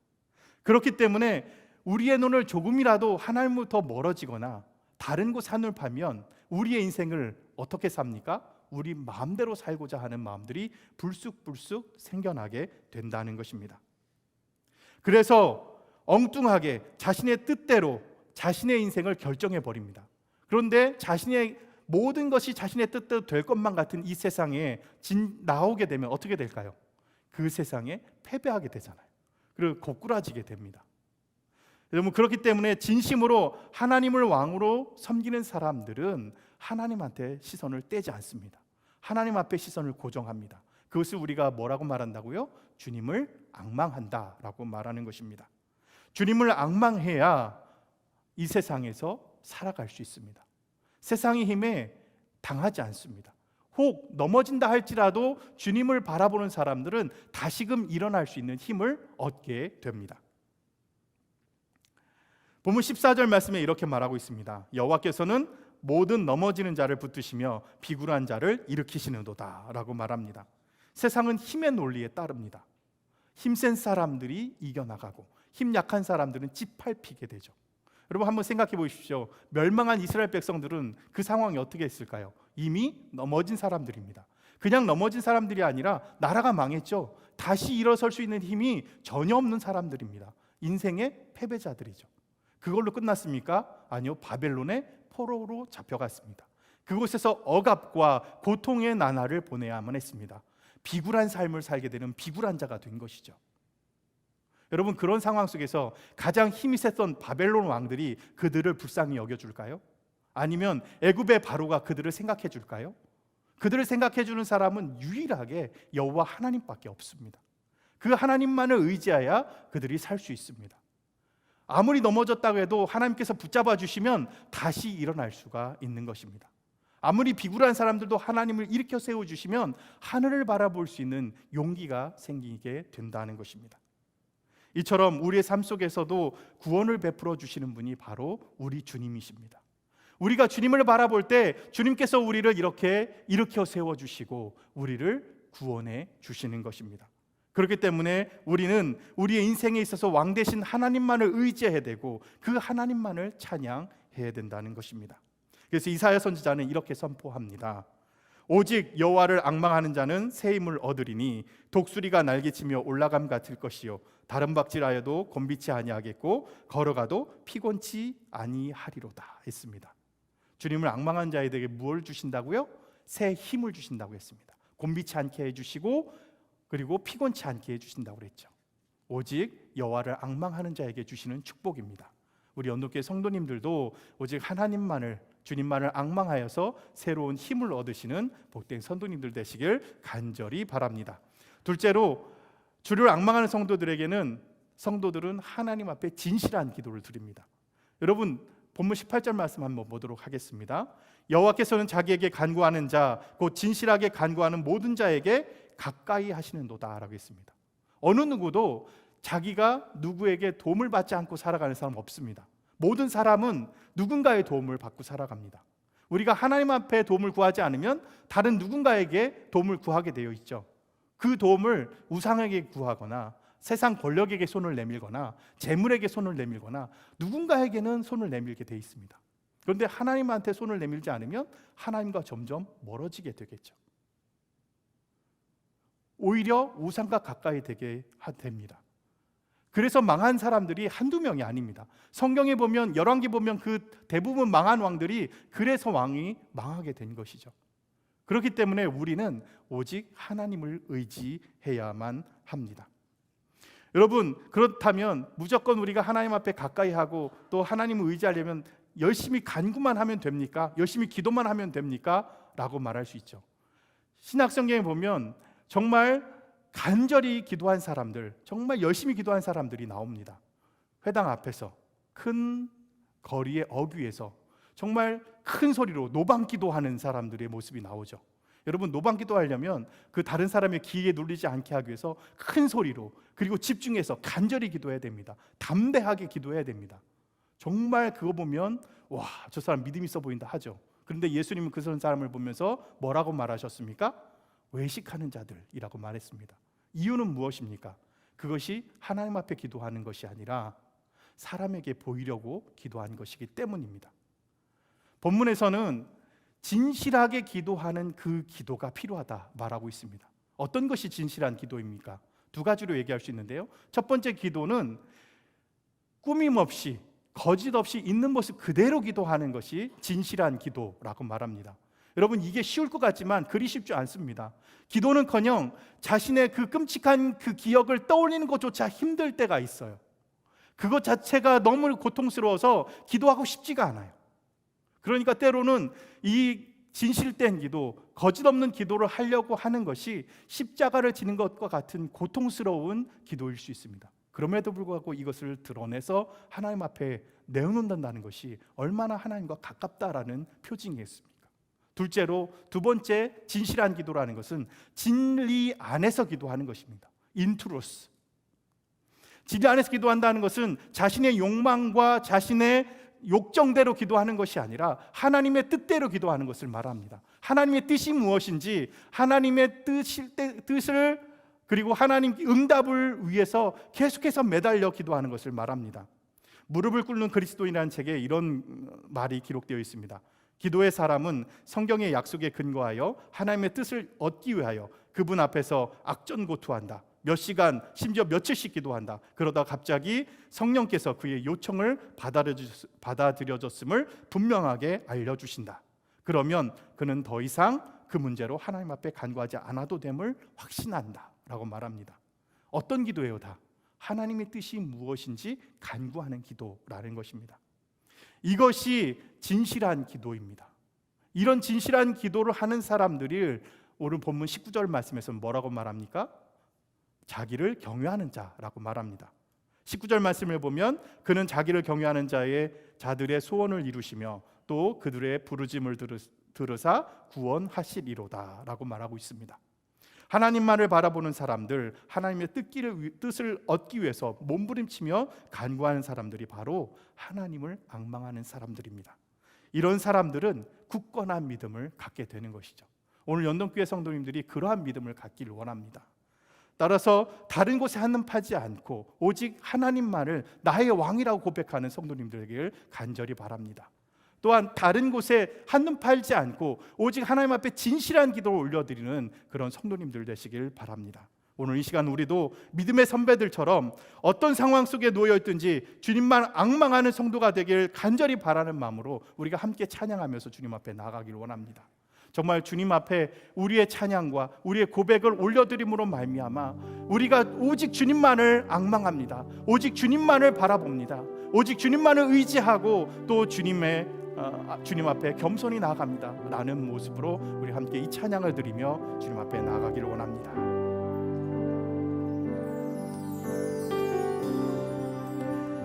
그렇기 때문에 우리의 눈을 조금이라도 하나님으로부터 멀어지거나 다른 곳 산을 파면 우리의 인생을 어떻게 삽니까? 우리 마음대로 살고자 하는 마음들이 불쑥불쑥 생겨나게 된다는 것입니다. 그래서 엉뚱하게 자신의 뜻대로 자신의 인생을 결정해 버립니다. 그런데 자신의 모든 것이 자신의 뜻대로 될 것만 같은 이 세상에 나오게 되면 어떻게 될까요? 그 세상에 패배하게 되잖아요. 그리고 고꾸라지게 됩니다. 여러분, 그렇기 때문에 진심으로 하나님을 왕으로 섬기는 사람들은 하나님한테 시선을 떼지 않습니다. 하나님 앞에 시선을 고정합니다. 그것을 우리가 뭐라고 말한다고요? 주님을 앙망한다라고 말하는 것입니다. 주님을 앙망해야 이 세상에서 살아갈 수 있습니다. 세상의 힘에 당하지 않습니다. 혹 넘어진다 할지라도 주님을 바라보는 사람들은 다시금 일어날 수 있는 힘을 얻게 됩니다. 본문 14절 말씀에 이렇게 말하고 있습니다. 여호와께서는 모든 넘어지는 자를 붙드시며 비굴한 자를 일으키시는도다 라고 말합니다. 세상은 힘의 논리에 따릅니다. 힘센 사람들이 이겨나가고 힘 약한 사람들은 짓밟히게 되죠. 여러분, 한번 생각해 보십시오. 멸망한 이스라엘 백성들은 그 상황이 어떻게 했을까요? 이미 넘어진 사람들입니다. 그냥 넘어진 사람들이 아니라 나라가 망했죠. 다시 일어설 수 있는 힘이 전혀 없는 사람들입니다. 인생의 패배자들이죠. 그걸로 끝났습니까? 아니요, 바벨론의 포로로 잡혀갔습니다. 그곳에서 억압과 고통의 나날을 보내야만 했습니다. 비굴한 삶을 살게 되는 비굴한 자가 된 것이죠. 여러분, 그런 상황 속에서 가장 힘이 셌던 바벨론 왕들이 그들을 불쌍히 여겨줄까요? 아니면 애굽의 바로가 그들을 생각해 줄까요? 그들을 생각해 주는 사람은 유일하게 여호와 하나님밖에 없습니다. 그 하나님만을 의지하여 그들이 살 수 있습니다. 아무리 넘어졌다고 해도 하나님께서 붙잡아 주시면 다시 일어날 수가 있는 것입니다. 아무리 비굴한 사람들도 하나님을 일으켜 세워주시면 하늘을 바라볼 수 있는 용기가 생기게 된다는 것입니다. 이처럼 우리의 삶 속에서도 구원을 베풀어 주시는 분이 바로 우리 주님이십니다. 우리가 주님을 바라볼 때 주님께서 우리를 이렇게 일으켜 세워주시고 우리를 구원해 주시는 것입니다. 그렇기 때문에 우리는 우리의 인생에 있어서 왕 되신 하나님만을 의지해야 되고 그 하나님만을 찬양해야 된다는 것입니다. 그래서 이사야 선지자는 이렇게 선포합니다. 오직 여호와를 앙망하는 자는 새 힘을 얻으리니 독수리가 날개치며 올라감 같을 것이요 다른 박질하여도 곤비치 아니하겠고 걸어가도 피곤치 아니하리로다 했습니다. 주님을 앙망한 자에게 무엇을 주신다고요? 새 힘을 주신다고 했습니다. 곤비치 않게 해주시고 그리고 피곤치 않게 해주신다고 그랬죠. 오직 여호와를 앙망하는 자에게 주시는 축복입니다. 우리 연도교회 성도님들도 오직 하나님만을, 주님만을 앙망하여서 새로운 힘을 얻으시는 복된 성도님들 되시길 간절히 바랍니다. 둘째로, 주를 앙망하는 성도들은 하나님 앞에 진실한 기도를 드립니다. 여러분, 본문 18절 말씀 한번 보도록 하겠습니다. 여호와께서는 자기에게 간구하는 자, 곧 진실하게 간구하는 모든 자에게 가까이 하시는도다 라고 했습니다. 어느 누구도 자기가 누구에게 도움을 받지 않고 살아가는 사람 없습니다. 모든 사람은 누군가의 도움을 받고 살아갑니다. 우리가 하나님 앞에 도움을 구하지 않으면 다른 누군가에게 도움을 구하게 되어 있죠. 그 도움을 우상에게 구하거나 세상 권력에게 손을 내밀거나 재물에게 손을 내밀거나 누군가에게는 손을 내밀게 되어 있습니다. 그런데 하나님한테 손을 내밀지 않으면 하나님과 점점 멀어지게 되겠죠. 오히려 우상과 가까이 되게 됩니다. 그래서 망한 사람들이 한두 명이 아닙니다. 성경에 보면, 열왕기 보면 그 대부분 망한 왕들이 그래서 왕이 망하게 된 것이죠. 그렇기 때문에 우리는 오직 하나님을 의지해야만 합니다. 여러분, 그렇다면 무조건 우리가 하나님 앞에 가까이 하고 또 하나님을 의지하려면 열심히 간구만 하면 됩니까? 열심히 기도만 하면 됩니까? 라고 말할 수 있죠. 신약 성경에 보면 정말 간절히 기도한 사람들, 정말 열심히 기도한 사람들이 나옵니다. 회당 앞에서, 큰 거리의 어귀에서 정말 큰 소리로 노방기도하는 사람들의 모습이 나오죠. 여러분, 노방기도하려면 그 다른 사람의 귀에 눌리지 않게 하기 위해서 큰 소리로, 그리고 집중해서 간절히 기도해야 됩니다. 담대하게 기도해야 됩니다. 정말 그거 보면 와, 저 사람 믿음 있어 보인다 하죠. 그런데 예수님은 그 사람을 보면서 뭐라고 말하셨습니까? 외식하는 자들이라고 말했습니다. 이유는 무엇입니까? 그것이 하나님 앞에 기도하는 것이 아니라 사람에게 보이려고 기도한 것이기 때문입니다. 본문에서는 진실하게 기도하는 그 기도가 필요하다 말하고 있습니다. 어떤 것이 진실한 기도입니까? 두 가지로 얘기할 수 있는데요. 첫 번째 기도는 꾸밈 없이, 거짓 없이 있는 모습 그대로 기도하는 것이 진실한 기도라고 말합니다. 여러분, 이게 쉬울 것 같지만 그리 쉽지 않습니다. 기도는커녕 자신의 그 끔찍한 그 기억을 떠올리는 것조차 힘들 때가 있어요. 그것 자체가 너무 고통스러워서 기도하고 싶지가 않아요. 그러니까 때로는 이 진실된 기도, 거짓 없는 기도를 하려고 하는 것이 십자가를 지는 것과 같은 고통스러운 기도일 수 있습니다. 그럼에도 불구하고 이것을 드러내서 하나님 앞에 내어놓는다는 것이 얼마나 하나님과 가깝다라는 표징이겠습니까? 둘째로, 두 번째 진실한 기도라는 것은 진리 안에서 기도하는 것입니다. In truth. 진리 안에서 기도한다는 것은 자신의 욕망과 자신의 욕정대로 기도하는 것이 아니라 하나님의 뜻대로 기도하는 것을 말합니다. 하나님의 뜻이 무엇인지, 하나님의 뜻을, 그리고 하나님 응답을 위해서 계속해서 매달려 기도하는 것을 말합니다. 무릎을 꿇는 그리스도인이라는 책에 이런 말이 기록되어 있습니다. 기도의 사람은 성경의 약속에 근거하여 하나님의 뜻을 얻기 위하여 그분 앞에서 악전고투한다. 몇 시간, 심지어 며칠씩 기도한다. 그러다 갑자기 성령께서 그의 요청을 받아들여졌음을 분명하게 알려주신다. 그러면 그는 더 이상 그 문제로 하나님 앞에 간구하지 않아도 됨을 확신한다 라고 말합니다. 어떤 기도예요? 다 하나님의 뜻이 무엇인지 간구하는 기도라는 것입니다. 이것이 진실한 기도입니다. 이런 진실한 기도를 하는 사람들이 오늘 본문 19절 말씀에서 뭐라고 말합니까? 자기를 경외하는 자라고 말합니다. 19절 말씀을 보면 그는 자기를 경외하는 자들의 소원을 이루시며 또 그들의 부르짐을 들으사 구원하시리로다 라고 말하고 있습니다. 하나님만을 바라보는 사람들, 하나님의 뜻을 얻기 위해서 몸부림치며 간구하는 사람들이 바로 하나님을 앙망하는 사람들입니다. 이런 사람들은 굳건한 믿음을 갖게 되는 것이죠. 오늘 연동교회 성도님들이 그러한 믿음을 갖기를 원합니다. 따라서 다른 곳에 한눈파지 않고 오직 하나님만을 나의 왕이라고 고백하는 성도님들에게 간절히 바랍니다. 또한 다른 곳에 한눈 팔지 않고 오직 하나님 앞에 진실한 기도를 올려드리는 그런 성도님들 되시길 바랍니다. 오늘 이 시간 우리도 믿음의 선배들처럼 어떤 상황 속에 놓여있든지 주님만 앙망하는 성도가 되길 간절히 바라는 마음으로 우리가 함께 찬양하면서 주님 앞에 나아가길 원합니다. 정말 주님 앞에 우리의 찬양과 우리의 고백을 올려드림으로 말미암아 우리가 오직 주님만을 앙망합니다. 오직 주님만을 바라봅니다. 오직 주님만을 의지하고 또 주님 앞에 겸손히 나아갑니다 라는 모습으로 우리 함께 이 찬양을 드리며 주님 앞에 나아가기를 원합니다.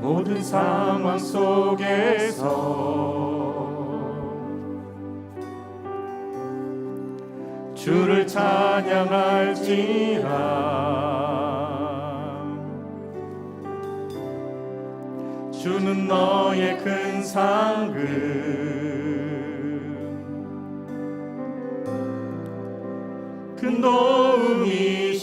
모든 상황 속에서 주를 찬양할지라. 주는 너의 큰 상급, 큰 도움이시라.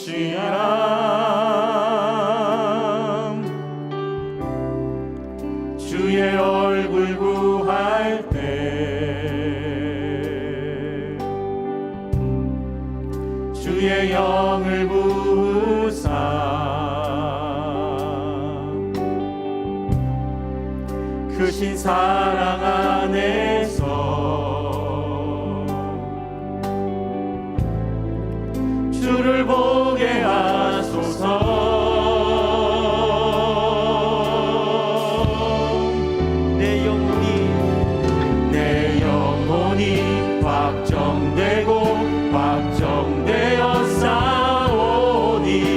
주의 얼굴 구할 때 주의 영을 부으사 크신 사랑 안에서 주를 보게 하소서. 내 영혼이 확정되어 싸우니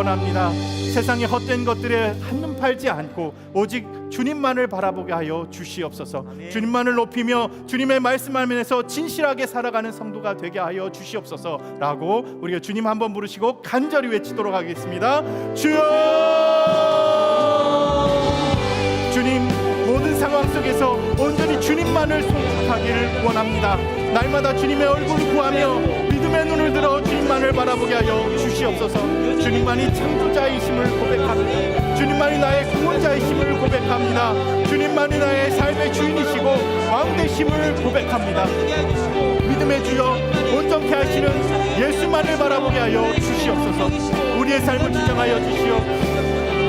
원합니다. 세상의 헛된 것들에 한눈 팔지 않고 오직 주님만을 바라보게 하여 주시옵소서. 아멘. 주님만을 높이며 주님의 말씀 안에서 진실하게 살아가는 성도가 되게 하여 주시옵소서라고 우리가 주님 한번 부르시고 간절히 외치도록 하겠습니다. 주여! 주님, 모든 상황 속에서 온전히 주님만을 송축하기를 원합니다. 날마다 주님의 얼굴을 구하며 믿음의 눈을 들어 주님만을 바라보게 하여 주시옵소서. 주님만이 창조자이심을 고백합니다. 주님만이 나의 구원자이심을 고백합니다. 주님만이 나의 삶의 주인이시고 왕 되심을 고백합니다. 믿음의 주여, 온전케 하시는 예수만을 바라보게 하여 주시옵소서. 우리의 삶을 지정하여 주시오.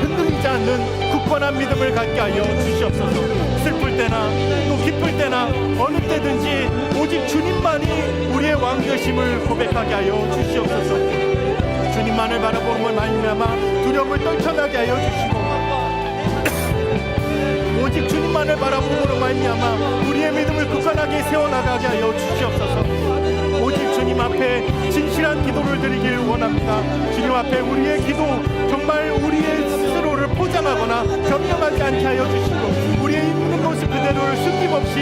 흔들리지 않는 굳건한 믿음을 갖게 하여 주시옵소서. 슬플 때나 또 기쁠 때나 어느 때든지 오직 주님만이 우리의 왕 되심을 고백하게 하여 주시옵소서. 주님만을 바라보는 말미암아 두려움을 떨쳐나게 하여 주시고 오직 주님만을 바라보는 말미암아 우리의 믿음을 굳건하게 세워나가게 하여 주시옵소서. 오직 주님 앞에 진실한 기도를 드리길 원합니다. 주님 앞에 우리의 기도, 정말 우리의 스스로를 포장하거나 변명하지 않게 하여 주시고 우리의 있는 모습 그대로를 숨김없이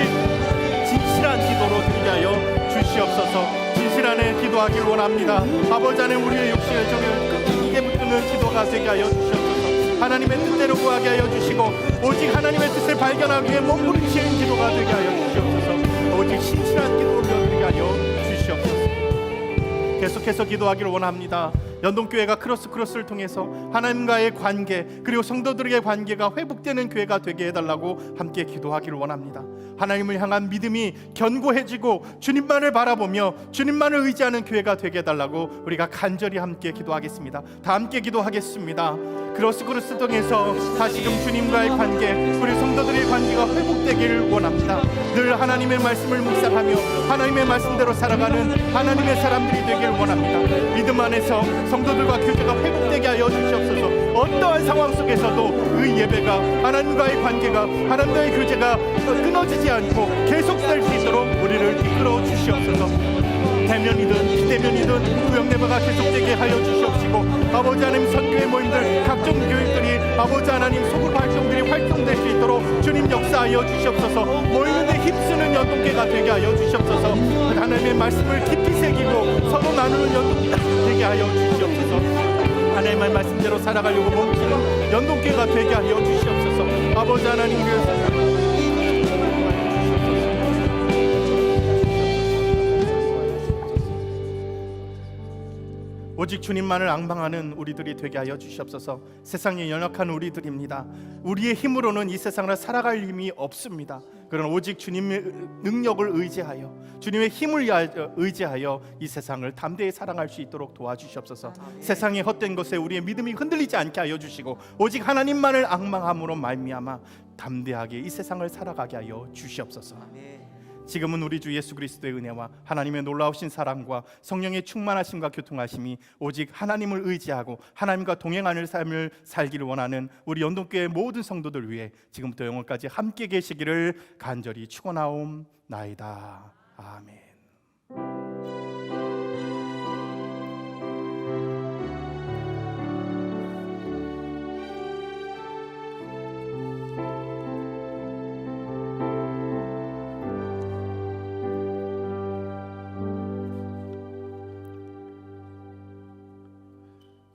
진실한 기도로 드리게 하여 주시옵소서. 진실한 기도하길 원합니다. 아버지 안에 우리의 욕심을 정을 끈기게 붙드는 기도가 되게 하여 주시옵소서. 하나님의 뜻대로 구하게 하여 주시고 오직 하나님의 뜻을 발견하기 위해 몸부림치는 기도가 되게 하여 주시옵소서. 오직 신실한 기도를 드리게 하여 주시옵소서. 계속해서 기도하기를 원합니다. 연동교회가 크로스를 통해서 하나님과의 관계 그리고 성도들의 관계가 회복되는 교회가 되게 해달라고 함께 기도하기를 원합니다. 하나님을 향한 믿음이 견고해지고 주님만을 바라보며 주님만을 의지하는 교회가 되게 해달라고 우리가 간절히 함께 기도하겠습니다. 다 함께 기도하겠습니다. 크로스 통해서 다시금 주님과의 관계 우리 성도들의 관계가 회복되기를 원합니다. 늘 하나님의 말씀을 묵상하며 하나님의 말씀대로 살아가는 하나님의 사람들이 되기를 원합니다. 믿음 안에서 성도들과 교제가 회복되게 하여 주시옵소서. 어떠한 상황 속에서도 의 예배가 하나님과의 관계가 하나님과의 교제가 끊어지지 않고 계속될 수 있도록 우리를 이끌어 주시옵소서. 대면이든 비대면이든 구역 예배가 계속되게 하여 주시옵시고 아버지 하나님 선교회 모임들 각종 교육들이 아버지 하나님 소굴 활동들이 활동될 수 있도록 주님 역사하여 주시옵소서. 모이는데 힘쓰는 연동계가 되게 하여 주시옵소서. 하나님의 말씀을 깊이 새기고 서로 나누는 연동계 되게 하여 주시옵소서. 하나님의 말씀대로 살아가려고 멈추는 연동계가 되게 하여 주시옵소서. 아버지 하나님 오직 주님만을 앙망하는 우리들이 되게 하여 주시옵소서. 세상에 연약한 우리들입니다. 우리의 힘으로는 이 세상을 살아갈 힘이 없습니다. 그러나 오직 주님의 능력을 의지하여 주님의 힘을 의지하여 이 세상을 담대히 사랑할 수 있도록 도와주시옵소서. 세상의 헛된 것에 우리의 믿음이 흔들리지 않게 하여 주시고 오직 하나님만을 앙망함으로 말미암아 담대하게 이 세상을 살아가게 하여 주시옵소서. 지금은 우리 주 예수 그리스도의 은혜와 하나님의 놀라우신 사랑과 성령의 충만하심과 교통하심이 오직 하나님을 의지하고 하나님과 동행하는 삶을 살기를 원하는 우리 연동교회 모든 성도들 위해 지금부터 영원까지 함께 계시기를 간절히 축원하옵나이다. 아멘.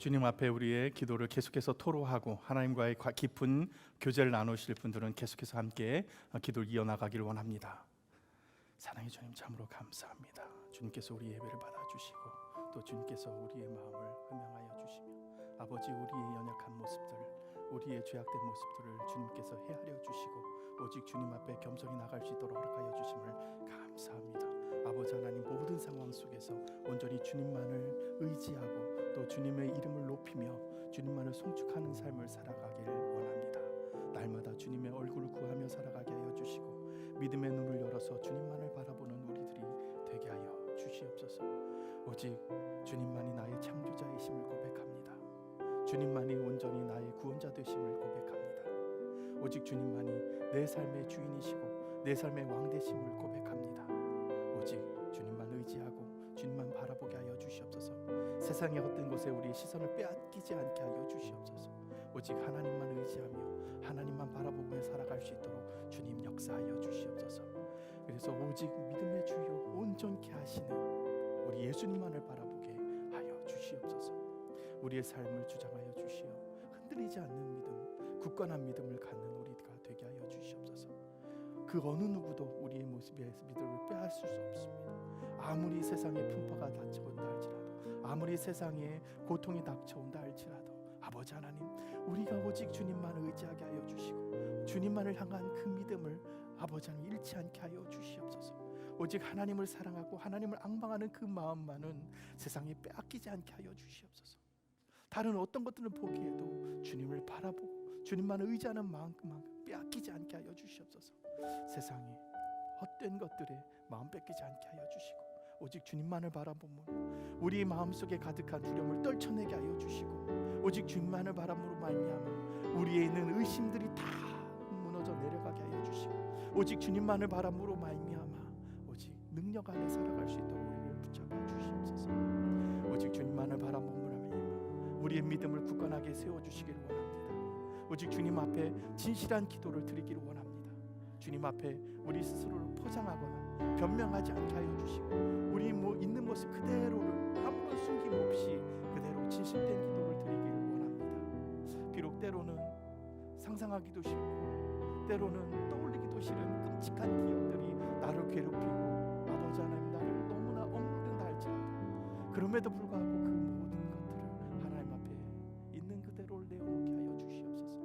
주님 앞에 우리의 기도를 계속해서 토로하고 하나님과의 깊은 교제를 나누실 분들은 계속해서 함께 기도를 이어나가기를 원합니다. 사랑의 주님 참으로 감사합니다. 주님께서 우리 예배를 받아주시고 또 주님께서 우리의 마음을 음향하여 주시며 아버지 우리의 연약한 모습들 우리의 죄악된 모습들을 주님께서 헤아려 주시고 오직 주님 앞에 겸손히 나갈 수 있도록 허락하여 주심을 감사합니다. 아버지 하나님 모든 상황 속에서 온전히 주님만을 의지하고 또 주님의 이름을 높이며 주님만을 송축하는 삶을 살아가길 원합니다. 날마다 주님의 얼굴을 구하며 살아가게 하여 주시고 믿음의 눈을 열어서 주님만을 바라보는 우리들이 되게 하여 주시옵소서. 오직 주님만이 나의 창조자이심을 고백합니다. 주님만이 온전히 나의 구원자 되심을 고백합니다. 오직 주님만이 내 삶의 주인이시고 내 삶의 왕 되심을 고백합니다. 오직 주님만 의지하고 주님만 바라보게 하여 주시옵소서. 세상의 헛된 것에 우리의 시선을 빼앗기지 않게 하여 주시옵소서. 오직 하나님만 의지하며 하나님만 바라보며 살아갈 수 있도록 주님 역사하여 주시옵소서. 그래서 오직 믿음의 주요 온전케 하시는 우리 예수님만을 바라보게 하여 주시옵소서. 우리의 삶을 주장하여 주시어 흔들리지 않는 믿음, 굳건한 믿음을 갖는 우리가 되게 하여 주시옵소서. 그 어느 누구도 우리의 모습에서 믿음을 빼앗을 수 없습니다. 아무리 세상에 풍파가 닥쳐온다 할지라도, 아무리 세상에 고통이 닥쳐온다 할지라도, 아버지 하나님, 우리가 오직 주님만을 의지하게 하여 주시고 주님만을 향한 그 믿음을 아버지 하나님 잃지 않게 하여 주시옵소서. 오직 하나님을 사랑하고 하나님을 앙망하는 그 마음만은 세상에 빼앗기지 않게 하여 주시옵소서. 다른 어떤 것들을 보기에도 주님을 바라보고 주님만을 의지하는 마음만큼 빼앗기지 않게 하여 주시옵소서. 세상에 헛된 것들에 마음 뺏기지 않게 하여 주시고 오직 주님만을 바라보며 우리 마음속에 가득한 두려움을 떨쳐내게 하여 주시고 오직 주님만을 바라보므로 말미암아 우리에 있는 의심들이 다 무너져 내려가게 하여 주시고 오직 주님만을 바라보므로 말미암아 오직 능력 안에 살아갈 수 있도록 우리를 붙잡아 주시옵소서. 오직 주님만을 바라보므로 말미암아 우리의 믿음을 굳건하게 세워주시기를 원합니다. 오직 주님 앞에 진실한 기도를 드리기를 원합니다. 주님 앞에 우리 스스로를 포장하거나 변명하지 않게 하여 주시고 우리 있는 모습 그대로를 아무런 숨김없이 그대로 진실된 기도를 드리기를 원합니다. 비록 때로는 상상하기도 싫고 때로는 떠올리기도 싫은 끔찍한 기억들이 나를 괴롭히고 아버지 하나님 나를 너무나 억누른다 할지라도 그럼에도 불구하고 그 모든 것들을 하나님 앞에 있는 그대로를 내어놓게 하여 주시옵소서.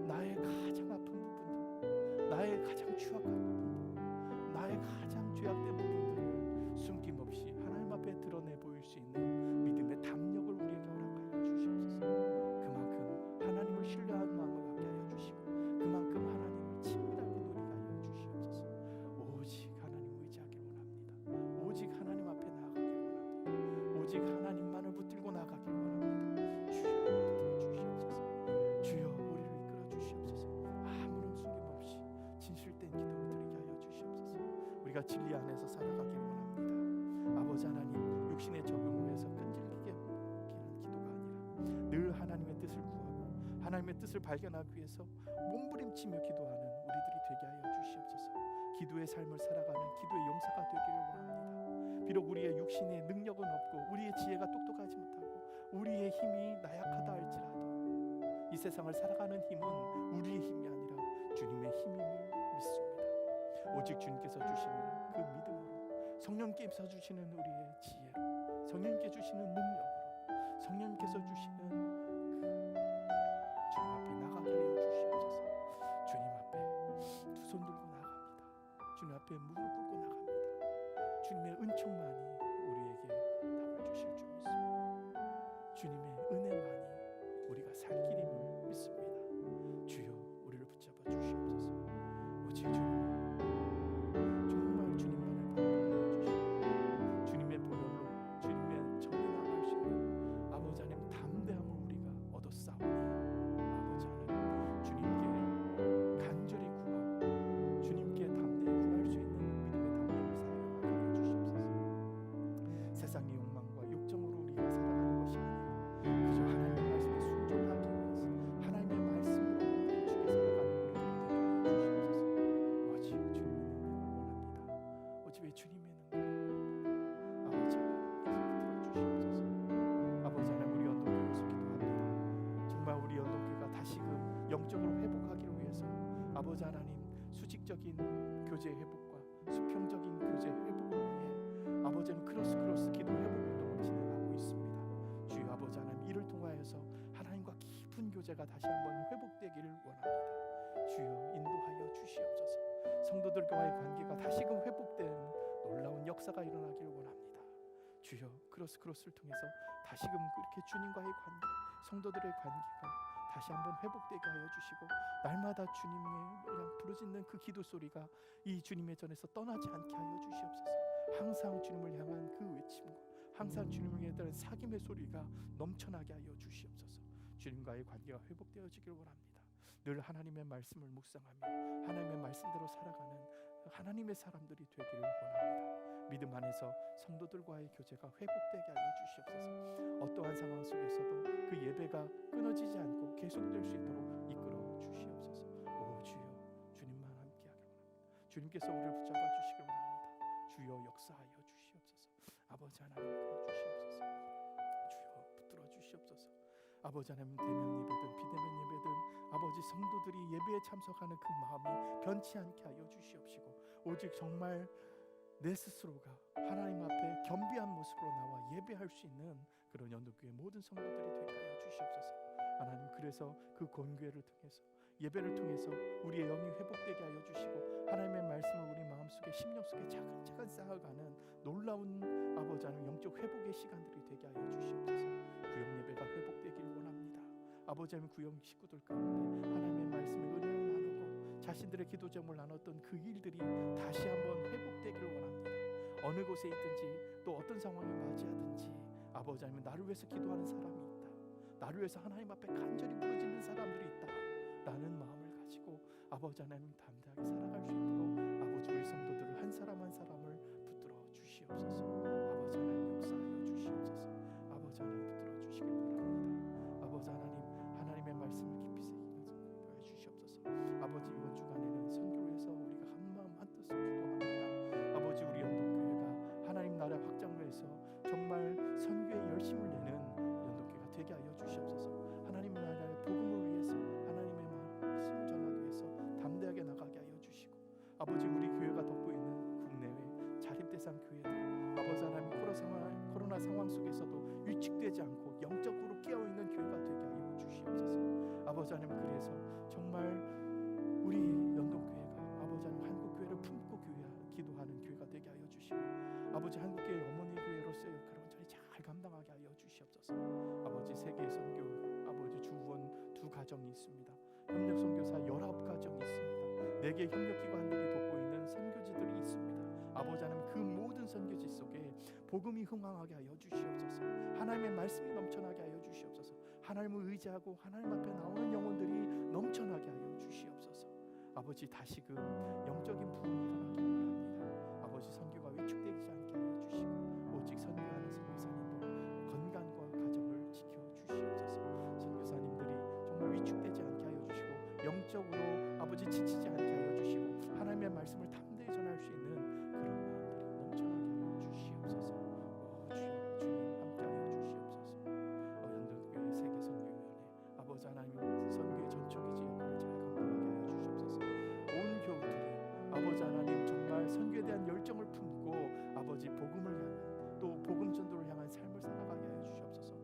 나의 가장 아픈 부분들, 나의 가장 추악한 부분들, 나의 가장 죄악된 부분들을 숨김없이 하나님 앞에 드러내 보일 수 있는 믿음의 담력을 우리에게 허락하여 주시옵소서. 그만큼 하나님을 신뢰하는 마음을 갖게 하여 주시고 그만큼 하나님을 친밀하게 누리게 하여 주시옵소서. 오직 하나님을 의지하기를 원합니다. 오직 하나님 앞에 나아가기를 원합니다. 오직 하나님만을 붙들고 나가기를 원합니다. 주여 붙들어 주시옵소서. 주여 우리를 이끌어 주시옵소서. 아무런 숨김없이 진실된 기도를 드리게 하여 주시옵소서. 우리가 진리 안에서 살아가기를 원합니다. 아버지 하나님, 육신의 적응을 해서 끈질기게 하는 기도가 아니라 늘 하나님의 뜻을 구하고 하나님의 뜻을 발견하기 위해서 몸부림치며 기도하는 우리들이 되게 하여 주시옵소서. 기도의 삶을 살아가는 기도의 용사가 되기를 원합니다. 비록 우리의 육신의 능력은 없고 우리의 지혜가 똑똑하지 못하고 우리의 힘이 나약하다 할지라도 이 세상을 살아가는 힘은 우리의 힘이 아니라 주님의 힘임을 믿습니다. 오직 주님께서 주시는 그 믿음으로 성령께서 주시는 우리의 지혜로 성령께 주시는 능력으로 성령께서 주시는 그 주님 앞에 나가게 하여 주시옵소서. 주님 앞에 두 손 들고 나갑니다. 주님 앞에 무릎 꿇고 나갑니다. 주님의 은총만이 우리에게 답을 주실 줄 믿습니다. 주님의 은혜만이 우리가 살 길임을 믿습니다. 주여 우리를 붙잡아 주시옵소서. 오직 주님을 정말 주님만을 바라보게 해주시고 주님의 보혈로 주님의 전에 나갈 수 있는 아버지 하나님 담대함을 우리가 얻었사오니 아버지 하나님 주님께 간절히 구하고 주님께 담대히 구할 수 있는 믿음의 담대를 사용하게 해주시옵소서. 세상의 욕망과 욕정으로 우리가 살아가는 것이 아니라 그저 하나님의 말씀에 순종하기 위해서 하나님의 말씀으로 주께 살아가는 우리들이 되게 하여 주시옵소서. 오직 주님의 능력을 원합니다. 오직 주님의 능력을 아버지 하나님께서 들어주시옵소서. 아버지 하나님 우리 연동교회에서 기도합니다. 정말 우리 연동교회가 다시금 영적으로 회복하기를 위해서 아버지 하나님 수직적인 교제 회복과 수평적인 교제 회복을 위해 아버지는 크로스 기도 회복 운동을 진행하고 있습니다. 주여 아버지 하나님 이를 통하여서 하나님과 깊은 교제가 다시 한번 회복되기를 원합니다. 주여 인도하여 주시옵소서. 성도들과의 관계가 다시금 회복된 놀라운 역사가 일어나기를 원합니다. 주여 크로스를 통해서 다시금 그렇게 주님과의 관계, 성도들의 관계가 다시 한번 회복되게 하여 주시고 날마다 주님의 부르짖는 그 기도 소리가 이 주님의 전에서 떠나지 않게 하여 주시옵소서. 항상 주님을 향한 그 외침과 항상 주님을 향한 사귐의 소리가 넘쳐나게 하여 주시옵소서. 주님과의 관계가 회복되어지길 원합니다. 늘 하나님의 말씀을 묵상하며 하나님의 말씀대로 살아가는 하나님의 사람들이 되기를 원합니다. 믿음 안에서 성도들과의 교제가 회복되게 하여 주시옵소서. 어떠한 상황 속에서도 그 예배가 끊어지지 않고 계속될 수 있도록 이끌어 주시옵소서. 오 주여, 주님만 함께하길 원합니다. 주님께서 우리를 붙잡아 주시길 원합니다. 주여 역사하여 주시옵소서. 아버지 하나님 그래 주시옵소서. 주여 붙들어 주시옵소서. 아버지 하나님 대면 예배든 비대면 예배든 아버지 성도들이 예배에 참석하는 그 마음이 변치 않게 하여 주시옵시고 오직 정말 내 스스로가 하나님 앞에 겸비한 모습으로 나와 예배할 수 있는 그런 연도교회 모든 성도들이 되게 하여 주시옵소서. 하나님 그래서 그 권궤를 통해서 예배를 통해서 우리의 영이 회복되게 하여 주시고 하나님의 말씀을 우리 마음속에 심령 속에 차근차근 쌓아가는 놀라운 아버지 하나님 영적 회복의 시간들이 되게 하여 주시옵소서. 구역 예배가 회복되길 원합니다. 아버지 하나님 구역 식구들 가운데 하나님의 말씀의 은혜를 나누고 자신들의 기도 제목을 나눴던 그 일들이 다시 한번 회복되길 원합니다. 어느 곳에 있든지 또 어떤 상황을 맞이하든지 아버지 하나님 나를 위해서 기도하는 사람이 있다. 나를 위해서 하나님 앞에 간절히 부르짖는 사람들이 있다. 라는 마음을 가지고 아버지 하나님 담대하게 살아갈 수 있도록 아버지 우리 성도들을 한 사람 한 사람을 붙들어 주시옵소서. 아버지 하나님 역사하여 주시옵소서. 아버지 하나님 붙들어 주시길 바랍니다. 아버지 하나님 하나님의 말씀을 깊이 새기면서 기도해 주시옵소서. 아버지 이번 주간에는 선교를 위해서 우리가 한 마음 한 뜻으로 기도합니다. 아버지 우리 연동교회가 하나님 나라 확장을 위해서 정말 선교에 열심을 내는 연동교회가 되게 하여 주시옵소서. 하나님 나라의 복음을 위해서 하나님의 말씀을 전하기 위해서 담대하게 나가게 하여 주시고 아버지 우리 교회가 돋보이는 국내외 자립대상 교회들 아버지 하나님 코로나 상황 속에서도 위축되지 않고 영적으로 깨어있는 교회가 되게 하여 주시옵소서. 아버지 하나님 그래서 정말 우리 연동교회가 아버지 하나님 한국교회를 품고 기도하는 교회가 되게 하여 주시고 아버지 한국교회 어머니 교회로서의 역할을 온전히 잘 감당하게 하여 주시옵소서. 아버지 세계 선교 아버지 주원 2가정이 있습니다. 협력 선교사 19가정이 있습니다. 4개 협력기관들이 돋보이는 선교지들이 있습니다. 아버지 하나님 그 모든 선교지 속에 복음이 흥황하게 하여 주시옵소서. 하나님의 말씀이 넘쳐나게 하여 주시옵소서. 하나님을 의지하고 하나님 앞에 나오는 영혼들이 넘쳐나게 하여 주시옵소서. 아버지 다시금 영적인 부흥이 일어나기 원합니다. 아버지 선교가 위축되지 않게 하여 주시고 오직 선교하는 선교사님들 건강과 가정을 지켜 주시옵소서. 선교사님들이 정말 위축되지 않게 하여 주시고 영적으로 아버지 지치지 않게 하여 주시고 하나님의 말씀을 담대히 전할 수 있는 그런 마음들이 넘쳐나게 하여 주시옵소서. 주여 주님 함께 하여 주시옵소서. 연동교회 세계선교위원회 아버지 하나님 선교의 전초기지 역할을 잘 감당하게 하여 주시옵소서. 온 교우들이 아버지 하나님 정말 선교에 대한 열정을 품고 아버지 복음을 향한 또 복음 전도를 향한 삶을 살아가게 하여 주시옵소서.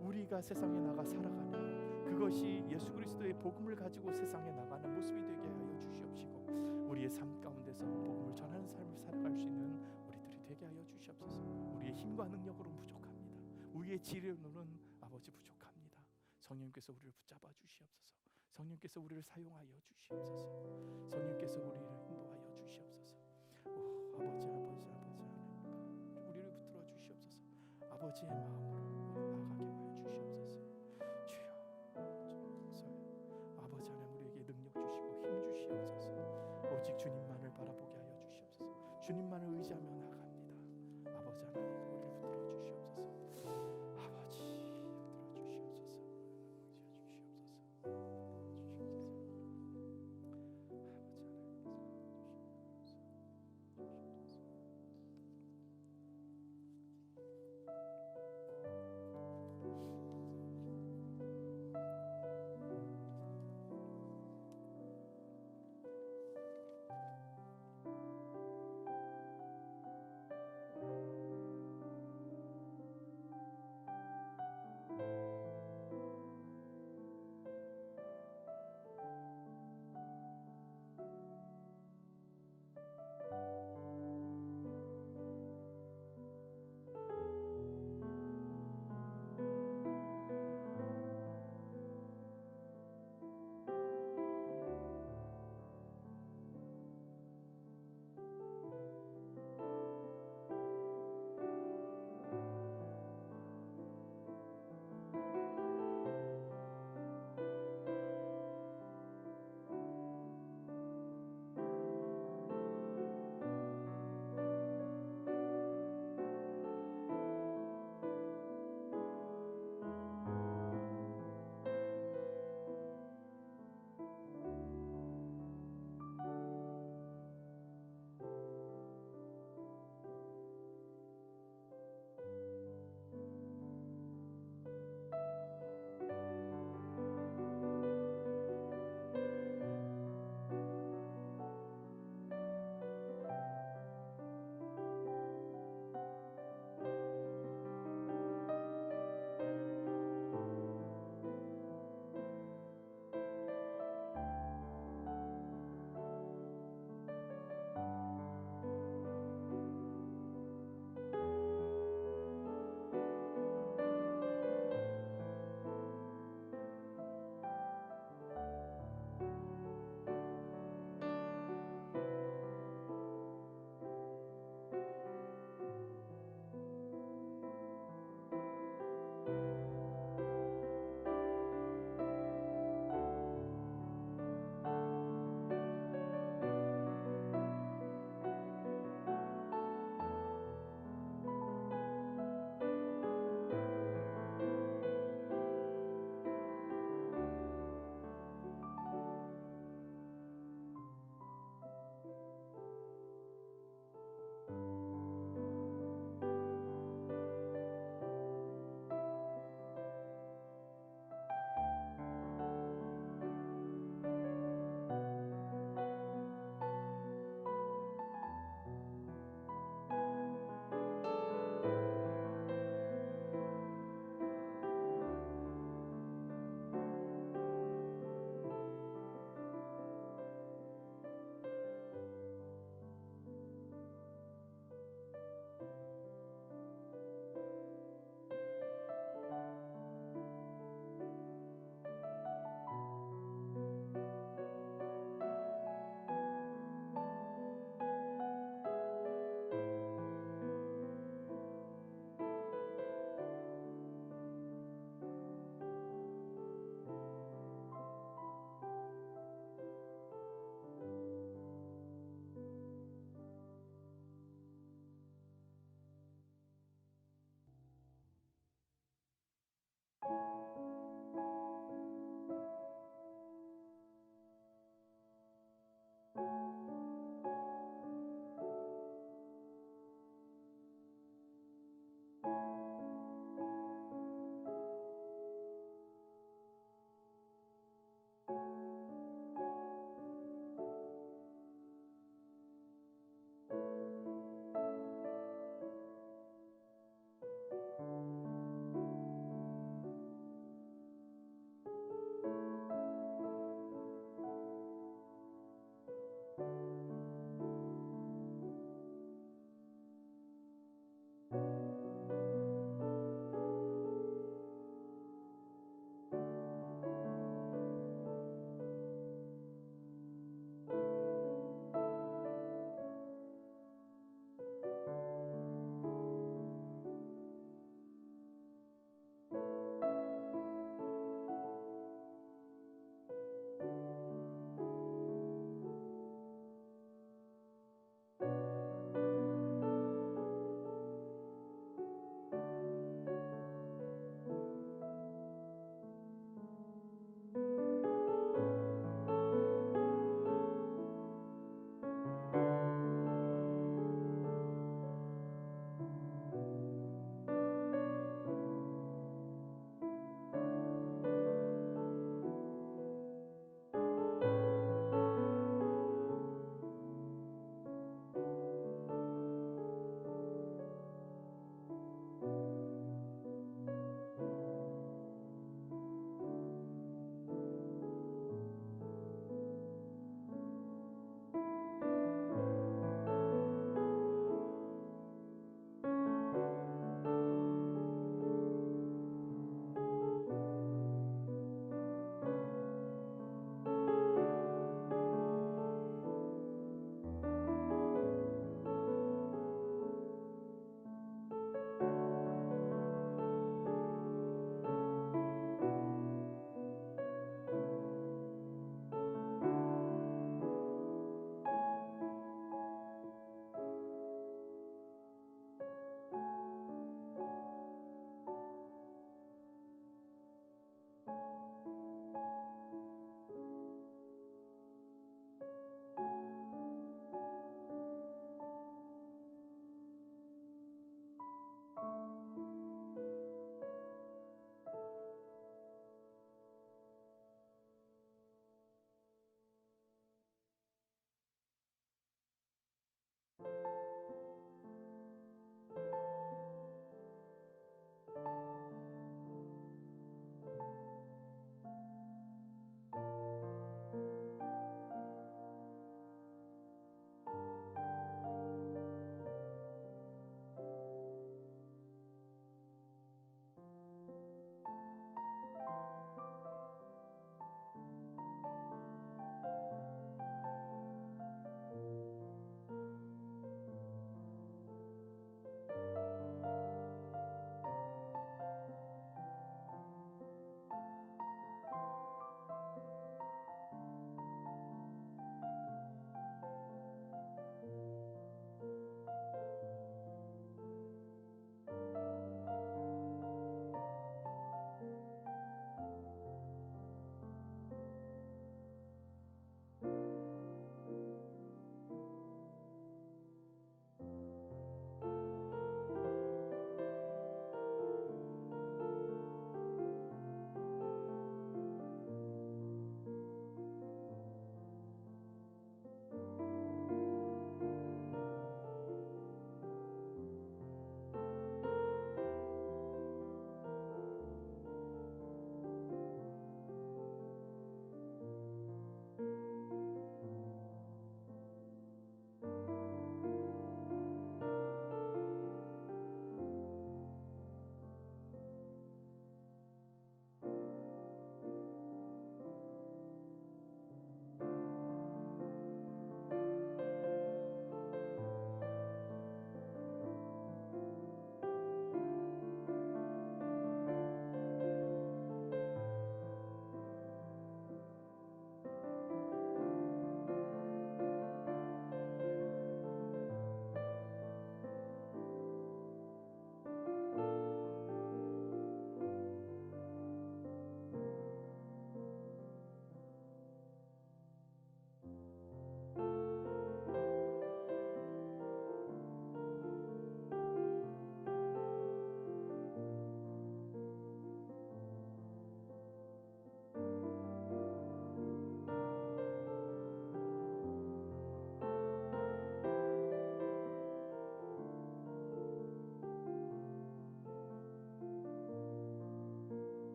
우리가 세상에 나가 살아가는 그것이 예수 그리스도의 복음을 가지고 세상에 나가는 모습이 되게 하여 주시옵시고 우리의 삶 가운데서 복음을 전하는 삶을 살아갈 수 있는 우리들이 되게 하여 주시옵소서. 우리의 힘과 능력으로는 부족합니다. 우리의 지혜로는 아버지 부족합니다. 성령께서 우리를 붙잡아 주시옵소서. 성령께서 우리를 사용하여 주시옵소서. 성령께서 우리를 인도하여 주시옵소서. 아버지 하나님 우리를 붙들어 주시옵소서. 아버지의 마음으로